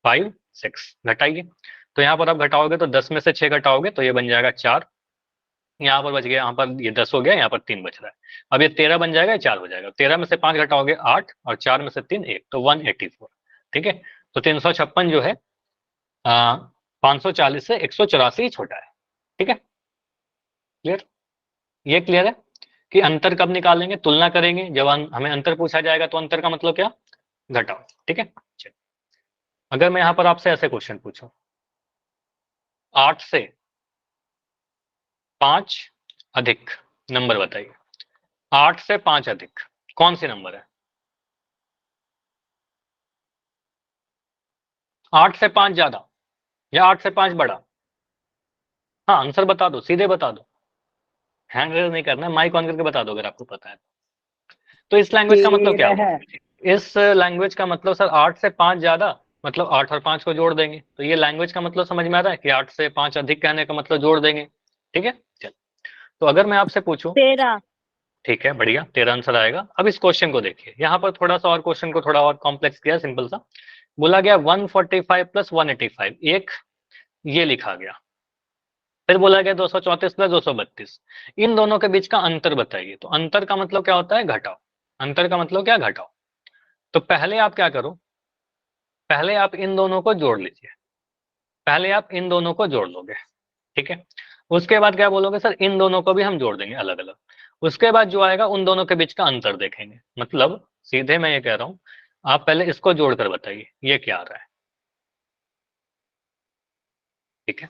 5, 6 घटाइए। तो यहाँ पर आप घटाओगे तो 10 में से 6 घटाओगे तो ये बन जाएगा 4। यहाँ पर बच गया, यहाँ पर ये 10 हो गया, यहाँ पर 3 बच रहा है। अब ये 13 बन जाएगा, 4 हो जाएगा। 13 में से 5 घटाओगे 8, और 4 में से 3 1, तो 184। ठीक है, तो 356 जो है 540 से 184 छोटा है। ठीक है, क्लियर? ये क्लियर है कि अंतर कब निकालेंगे, तुलना करेंगे जब हमें अंतर पूछा जाएगा। तो अंतर का मतलब क्या, घटाओ। ठीक है, चलिए अगर मैं यहाँ पर आपसे ऐसे क्वेश्चन पूछूं, 8 से 5 अधिक नंबर बताइए। 8 से 5 अधिक कौन सी नंबर है? 8 से 5 ज्यादा या 8 से 5 बड़ा? हाँ, आंसर बता दो, सीधे बता दो, हैंड रेज नहीं करना है, माइक ऑन करके बता दो अगर आपको पता है। तो इस लैंग्वेज का मतलब क्या हुआ? इस लैंग्वेज का मतलब सर 8 से 5 ज्यादा, मतलब 8 और 5 को जोड़ देंगे। तो ये लैंग्वेज का मतलब समझ में आ रहा है कि 8 से 5 अधिक कहने का मतलब जोड़ देंगे। ठीक है, चल। तो अगर मैं आपसे पूछूं, 13। ठीक है, बढ़िया, 13 आंसर आएगा। अब इस क्वेश्चन को देखिए, यहाँ पर थोड़ा सा और क्वेश्चन को थोड़ा और कॉम्प्लेक्स किया, सिंपल सा बोला गया 145 प्लस 185, एक ये लिखा गया। फिर बोला गया 234 प्लस 232, इन दोनों के बीच का अंतर बताइए। तो अंतर का मतलब क्या होता है, घटाओ। अंतर का मतलब क्या, घटाओ। तो पहले आप क्या करो, पहले आप इन दोनों को जोड़ लीजिए। पहले आप इन दोनों को जोड़ लोगे, ठीक है। उसके बाद क्या बोलोगे, सर इन दोनों को भी हम जोड़ देंगे अलग अलग। उसके बाद जो आएगा उन दोनों के बीच का अंतर देखेंगे। मतलब सीधे मैं ये कह रहा हूं, आप पहले इसको जोड़कर बताइए ये क्या आ रहा है। ठीक है,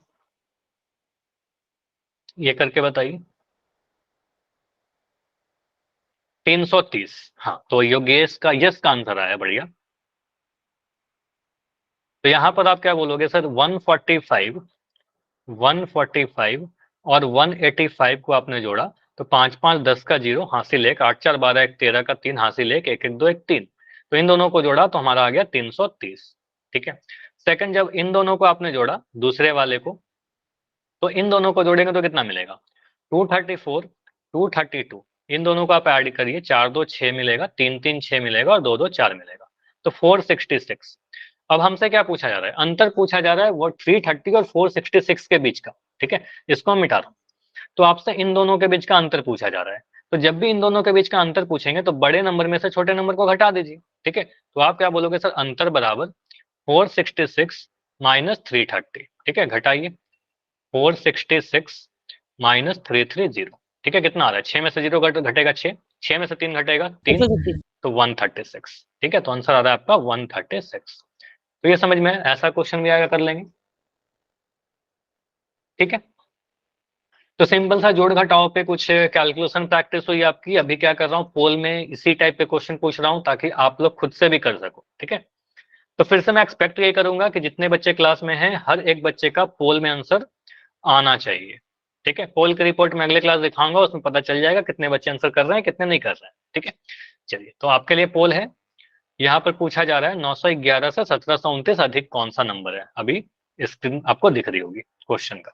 ये करके बताइए। 330, हाँ, तो योगेश का यस का आंसर आया, बढ़िया। तो यहां पर आप क्या बोलोगे, सर 145 और 185 को आपने जोड़ा, तो 5 5 10 का 0 हासिल 1, 8 4 12 1 13 का 3 हासिल 1, 1 1 2 1 3। तो इन दोनों को जोड़ा तो हमारा आ गया 330। ठीक है, सेकंड जब इन दोनों को आपने जोड़ा दूसरे वाले को, तो इन दोनों को जोड़ेंगे तो कितना मिलेगा, 234, 232। इन दोनों को आप ऐड करिए, 4 2 6 मिलेगा, 3 3 6 मिलेगा, और 2 2 4 मिलेगा, तो 466। अब हमसे क्या पूछा जा रहा है, अंतर पूछा जा रहा है वो 330 और 466 के बीच का। ठीक है, इसको हम मिटा रहा हूं। तो आपसे इन दोनों के बीच का अंतर पूछा जा रहा है। तो जब भी इन दोनों के बीच का अंतर पूछेंगे तो बड़े नंबर में से छोटे नंबर को घटा दीजिए। ठीक है, तो आप क्या बोलोगे, सर अंतर बराबर 466 माइनस 330। ठीक है, घटाइए, 466 माइनस 330। ठीक है, कितना आ रहा है, 6 में से 0 घटेगा 6, 6 में से 3 घटेगा 3, तो 136। ठीक है, तो आंसर आ रहा है आपका 136। तो ये समझ में है, ऐसा क्वेश्चन भी आएगा, कर लेंगे। ठीक है, तो सिंपल सा जोड़ घटाओ पे कुछ कैलकुलेशन प्रैक्टिस हुई आपकी। अभी क्या कर रहा हूँ, पोल में इसी टाइप पे क्वेश्चन पूछ रहा हूँ ताकि आप लोग खुद से भी कर सको। ठीक है, तो फिर से मैं एक्सपेक्ट ये करूंगा कि जितने बच्चे क्लास में हैं हर एक बच्चे का पोल में आंसर आना चाहिए। ठीक है, पोल की रिपोर्ट में अगले क्लास दिखाऊंगा, उसमें पता चल जाएगा कितने बच्चे आंसर कर रहे हैं कितने नहीं कर रहे हैं। ठीक है, चलिए, तो आपके लिए पोल है। यहाँ पर पूछा जा रहा है 911 से 1729 अधिक कौन सा नंबर है। अभी स्क्रीन आपको दिख रही होगी क्वेश्चन का।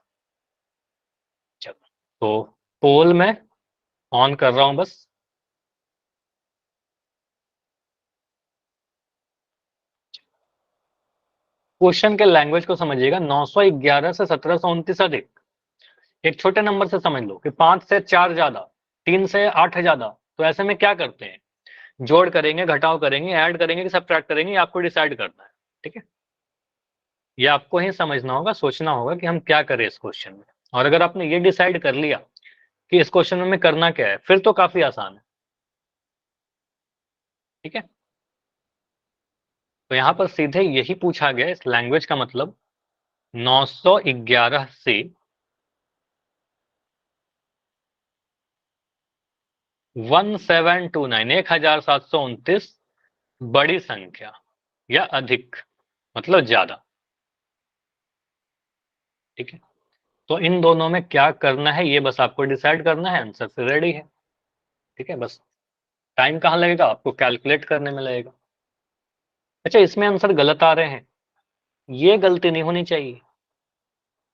चलो, तो पोल में ऑन कर रहा हूं बस। क्वेश्चन के लैंग्वेज को समझिएगा। 911 से 1729 अधिक, एक छोटे नंबर से समझ लो कि 5 से 4 ज्यादा, 3 से 8 ज्यादा। तो ऐसे में क्या करते हैं, जोड़ करेंगे, घटाव करेंगे, ऐड करेंगे कि सब्ट्रैक्ट करेंगे, ये आपको डिसाइड करना है। ठीक है, ये आपको ही समझना होगा, सोचना होगा कि हम क्या करें इस क्वेश्चन में। और अगर आपने ये डिसाइड कर लिया कि इस क्वेश्चन में करना क्या है, फिर तो काफी आसान है। ठीक है, तो यहां पर सीधे यही पूछा गया, इस लैंग्वेज का मतलब 911 से 1729, 1729 बड़ी संख्या या अधिक, मतलब ज्यादा। ठीक है, तो इन दोनों में क्या करना है ये बस आपको डिसाइड करना है, आंसर फिर रेडी है। ठीक है, बस टाइम कहाँ लगेगा, आपको कैलकुलेट करने में लगेगा। अच्छा, इसमें आंसर गलत आ रहे हैं, ये गलती नहीं होनी चाहिए।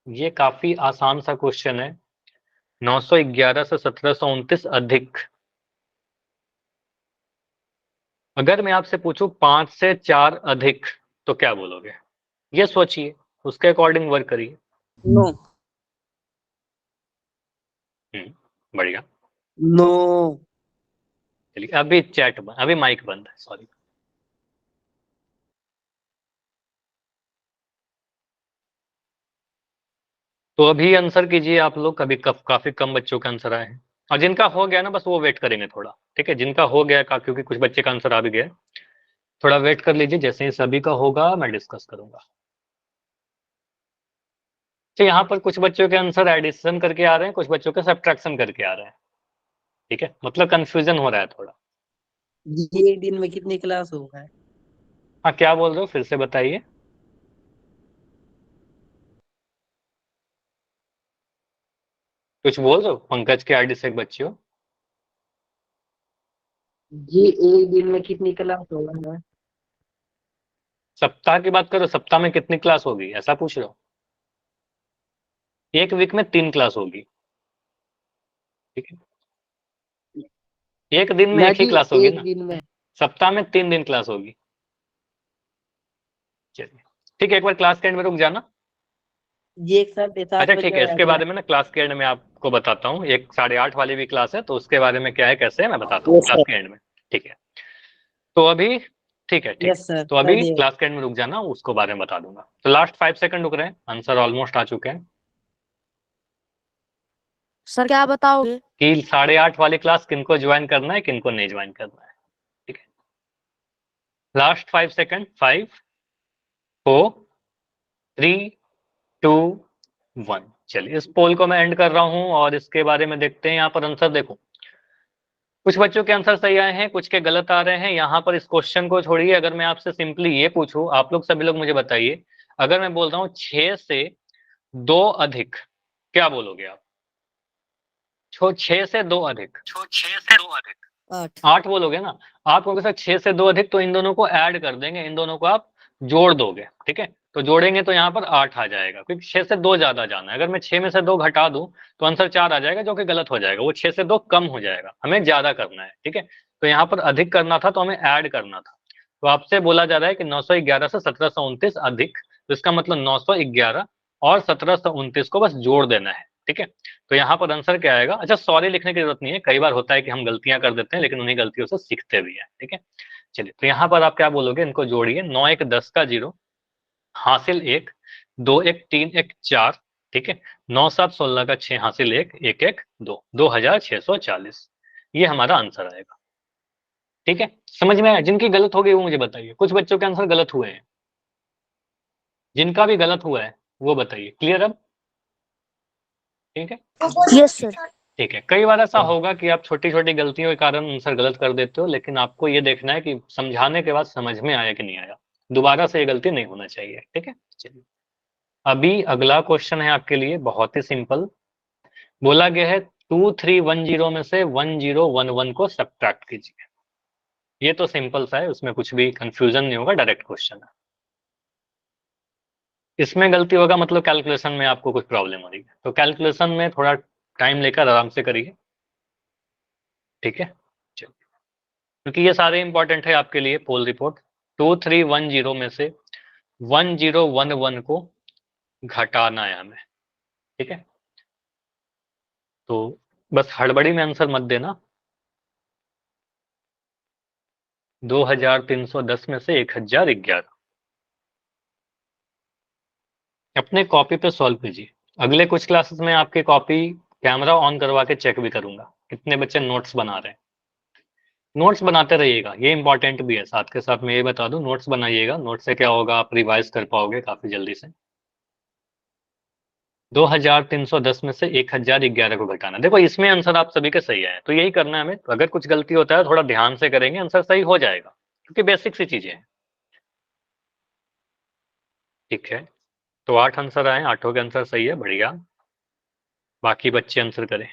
ये काफी आसान सा क्वेश्चन है। 911 से 1729 अधिक। अगर मैं आपसे पूछूं 5 से 4 अधिक तो क्या बोलोगे? ये सोचिए, उसके अकॉर्डिंग वर्क करिए। नो। बढ़िया। नो। चलिए अभी अभी माइक बंद है, सॉरी। तो अभी आंसर कीजिए आप लोग। काफी कम बच्चों का आंसर आए हैं, और जिनका हो गया ना बस वो वेट करेंगे थोड़ा, ठीक है? जिनका हो गया क्योंकि कुछ बच्चे का आंसर आ भी गया, थोड़ा वेट कर लीजिए। जैसे ही सभी का होगा मैं डिस्कस करूंगा। तो यहाँ पर कुछ बच्चों के आंसर एडिशन करके आ रहे हैं, कुछ बच्चों के सब्ट्रैक्शन करके आ रहे हैं, ठीक है? मतलब कंफ्यूजन हो रहा है थोड़ा। ये एक दिन में कितनी क्लास होगा? हाँ, क्या बोल रहे हो, फिर से बताइए। कुछ बोल रहे हो? पंकज के आईडी से एक बच्चे हो। ये एक दिन में कितनी क्लास होगा? सप्ताह की बात करो, सप्ताह में कितनी क्लास होगी ऐसा पूछ रहे हो? एक वीक में 3 क्लास होगी, ठीक है? एक दिन में ना एक ही जी, क्लास होगी एक ना। दिन में। सप्ताह में 3 दिन क्लास होगी। चलिए ठीक है, एक बार क्लास के एंड में रुक जाना। ये एक साथ 7 अच्छा बजे ठीक है, इसके आया बारे में ना क्लास के एंड में आपको बताता हूँ। एक 8:30 वाली भी क्लास है, तो उसके बारे में क्या है कैसे है मैं बताता हूँ यस क्लास सर। के एंड में, ठीक है? तो अभी ठीक है, ठीक है। यस सर, तो कर अभी दिए। क्लास के एंड में रुक जाना, उसको बारे में बता दूंगा। तो लास्ट 5 सेकंड रुक रहे हैं, आंसर ऑलमोस्ट आ चुके हैं। सर क्या बताओगे? कि 8:30 वाली क्लास किनको ज्वाइन करना है, किनको नहीं ज्वाइन करना है, ठीक है? Last 5 second, 5 4 3 2 1। चलिए इस पोल को मैं एंड कर रहा हूं और इसके बारे में देखते हैं। यहाँ पर आंसर देखो, कुछ बच्चों के आंसर सही आए हैं, कुछ के गलत आ रहे हैं। यहाँ पर इस क्वेश्चन को छोड़िए, अगर मैं आपसे सिंपली ये पूछूं, आप लोग सभी लोग मुझे बताइए, अगर मैं बोलता हूँ 6 से 2 अधिक, क्या बोलोगे आप? 6 से 2 अधिक, 8। 8 बोलोगे ना? आप कहोगे सर 6 से 2 अधिक, तो इन दोनों को ऐड कर देंगे, इन दोनों को आप जोड़ दोगे, ठीक है? तो जोड़ेंगे तो यहाँ पर 8 आ जाएगा, क्योंकि 6 से 2 ज्यादा जाना है। अगर मैं 6 में से 2 घटा दूं तो आंसर 4 आ जाएगा, जो कि गलत हो जाएगा। वो 6 से 2 कम हो जाएगा, हमें ज्यादा करना है, ठीक है? तो यहाँ पर अधिक करना था तो हमें ऐड करना था। तो आपसे बोला जा रहा है कि 911 से 1729 अधिक, तो इसका मतलब 911 और 1729 को बस जोड़ देना है, ठीक है? तो यहाँ पर आंसर क्या आएगा? अच्छा सॉरी लिखने की जरूरत नहीं है, कई बार होता है कि हम गलतियां कर देते हैं, लेकिन उन्हीं गलतियों से सीखते भी हैं, ठीक है? चलिए तो यहाँ पर आप क्या बोलोगे, इनको जोड़िए। 9 1 10 का 0, हासिल 1, 2 1 3 1 4, ठीक है? 9 7 16 का 6, हासिल 1 1 1 2, 2640। ये हमारा आंसर आएगा, ठीक है? समझ में आया? जिनकी गलत हो गई वो मुझे बताइए। कुछ बच्चों के आंसर गलत हुए हैं, जिनका भी गलत हुआ है वो बताइए। क्लियर अब? ठीक है, यस सर। ठीक है। कई बार ऐसा होगा कि आप छोटी छोटी गलतियों के कारण आंसर गलत कर देते हो, लेकिन आपको ये देखना है कि समझाने के बाद समझ में आया कि नहीं आया। दोबारा से ये गलती नहीं होना चाहिए, ठीक है? चलिए अभी अगला क्वेश्चन है आपके लिए, बहुत ही सिंपल। बोला गया है 2310 में से 1011 को सब्ट्रैक्ट कीजिए। ये तो सिंपल सा है, उसमें कुछ भी कंफ्यूजन नहीं होगा, डायरेक्ट क्वेश्चन है। इसमें गलती होगा मतलब कैलकुलेशन में आपको कुछ प्रॉब्लम हो रही है, तो कैलकुलेशन में थोड़ा टाइम लेकर आराम से करिए, ठीक है? चलिए, क्योंकि ये सारे इंपॉर्टेंट है आपके लिए। पोल रिपोर्ट 2310 में से 1011 को घटाना है हमें, ठीक है? तो बस हड़बड़ी में आंसर मत देना। 2310 में से 1011 अपने कॉपी पे सॉल्व कीजिए। अगले कुछ क्लासेस में आपके कॉपी कैमरा ऑन करवा के चेक भी करूंगा कितने बच्चे नोट्स बना रहे हैं। नोट्स बनाते रहिएगा, ये इंपॉर्टेंट भी है। साथ के साथ मैं ये बता दूं, नोट्स बनाइएगा, नोट्स से क्या होगा, आप रिवाइज कर पाओगे काफी जल्दी से। 2310 में से 1011 को घटाना। देखो इसमें आंसर आप सभी के सही आए, तो यही करना है हमें। तो अगर कुछ गलती होता है थोड़ा ध्यान से करेंगे, आंसर सही हो जाएगा, क्योंकि बेसिक सी चीजें हैं, ठीक है? तो 8 आंसर आए, 8 के आंसर सही है, बढ़िया। बाकी बच्चे आंसर करें,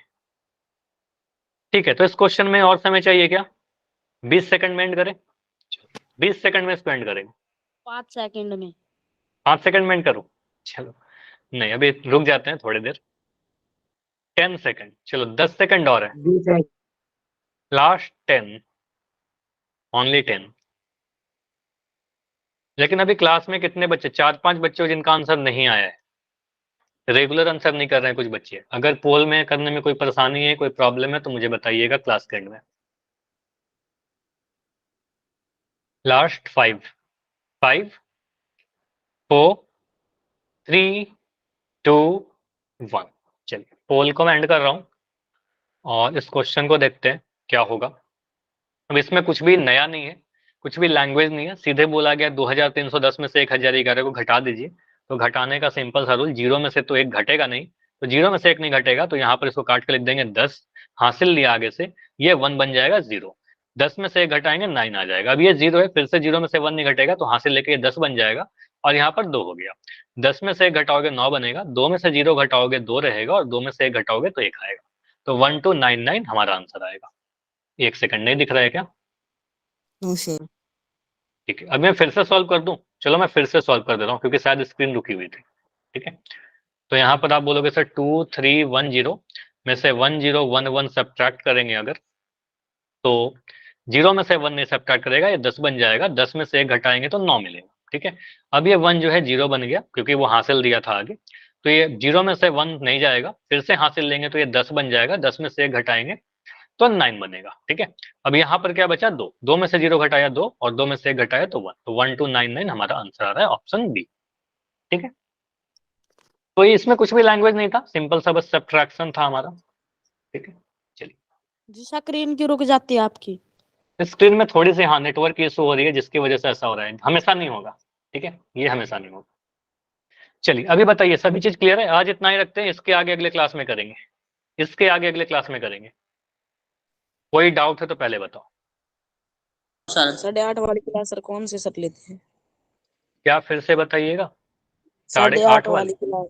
ठीक है? तो इस क्वेश्चन में और समय चाहिए क्या? 20 सेकंड में एंड करें? 20 सेकंड में इसको एंड करेंगे। 5 सेकंड में। 5 सेकंड में एंड करूं? चलो नहीं, अभी रुक जाते हैं थोड़ी देर, 10 सेकंड, चलो 10 सेकंड और है, जी सर। Last 10, only 10। लेकिन अभी क्लास में कितने बच्चे, 4-5 बच्चे हो जिनका आंसर नहीं आया है, रेगुलर आंसर नहीं कर रहे हैं कुछ बच्चे। अगर पोल में करने में कोई परेशानी है, कोई प्रॉब्लम है, तो मुझे बताइएगा क्लास के एंड में। लास्ट 5, 5, 4, 3, 2, 1। चलिए पोल को मैं एंड कर रहा हूं और इस क्वेश्चन को देखते हैं क्या होगा। अब इसमें कुछ भी नया नहीं है, कुछ भी लैंग्वेज नहीं है, सीधे बोला गया 2310 में से 1011 को घटा दीजिए। तो घटाने का सिंपल सा रूल, 0 में से तो 1 घटेगा नहीं, तो 0 में से 1 नहीं घटेगा, तो यहाँ पर इसको काट के लिख देंगे 10, हासिल लिया आगे से, ये 1 बन जाएगा 0। 10 में से 1 घटाएंगे 9 आ जाएगा। अब ये 0 है, फिर से 0 में से 1 नहीं घटेगा, तो हासिल लेके ये 10 बन जाएगा, और यहाँ पर 2 हो गया। 10 में से 1 घटाओगे 9 बनेगा, 2 में से 0 घटाओगे 2 रहेगा, और 2 में से 1 घटाओगे तो 1 आएगा। तो 1299 हमारा आंसर आएगा। 1 सेकंड नहीं दिख रहा है क्या? No sir. ठीक है, अब मैं फिर से सॉल्व कर दूं, चलो मैं फिर से सॉल्व कर दे रहा हूँ क्योंकि शायद स्क्रीन रुकी हुई थी। ठीक है, तो यहाँ पर आप बोलोगे सर 2310 में से 1011 सब्ट्रैक्ट करेंगे अगर, तो 0 में से 1 नहीं सब्ट्रैक्ट करेगा, ये 10 बन जाएगा, 10 में से 1 घटाएंगे तो 9 मिलेगा। ठीक है, अब ये 1 जो है 0 बन गया क्योंकि वो हासिल दिया था आगे, तो ये 0 में से 1 नहीं जाएगा, फिर से हासिल लेंगे तो ये 10 बन जाएगा, 10 में से 1 घटाएंगे तो 9 बनेगा। ठीक है, अब यहाँ पर क्या बचा, 2, 2 में से 0 घटाया 2, और 2 में से 1 घटाया तो 1, तो 1299 हमारा आंसर आ रहा है ऑप्शन बी। ठीक है, तो इसमें कुछ भी लैंग्वेज नहीं था, सिंपल सा बस सब्ट्रैक्शन था हमारा। ठीक है, चलिए। जी स्क्रीन क्यों रुक जाती है आपकी? स्क्रीन में थोड़ी सी हाँ नेटवर्क इशू हो रही है, जिसकी वजह से ऐसा हो रहा है, हमेशा नहीं होगा। ठीक है, ये हमेशा नहीं होगा। चलिए अभी बताइए, सभी चीज क्लियर है? आज इतना ही रखते हैं, इसके आगे अगले क्लास में करेंगे, इसके आगे अगले क्लास में करेंगे। कोई डाउट है तो पहले बताओ। सर 8:30 वाली क्लास सर कौन से सर लेते हैं? क्या फिर से बताइएगा? 8:30 8:30 वाली क्लास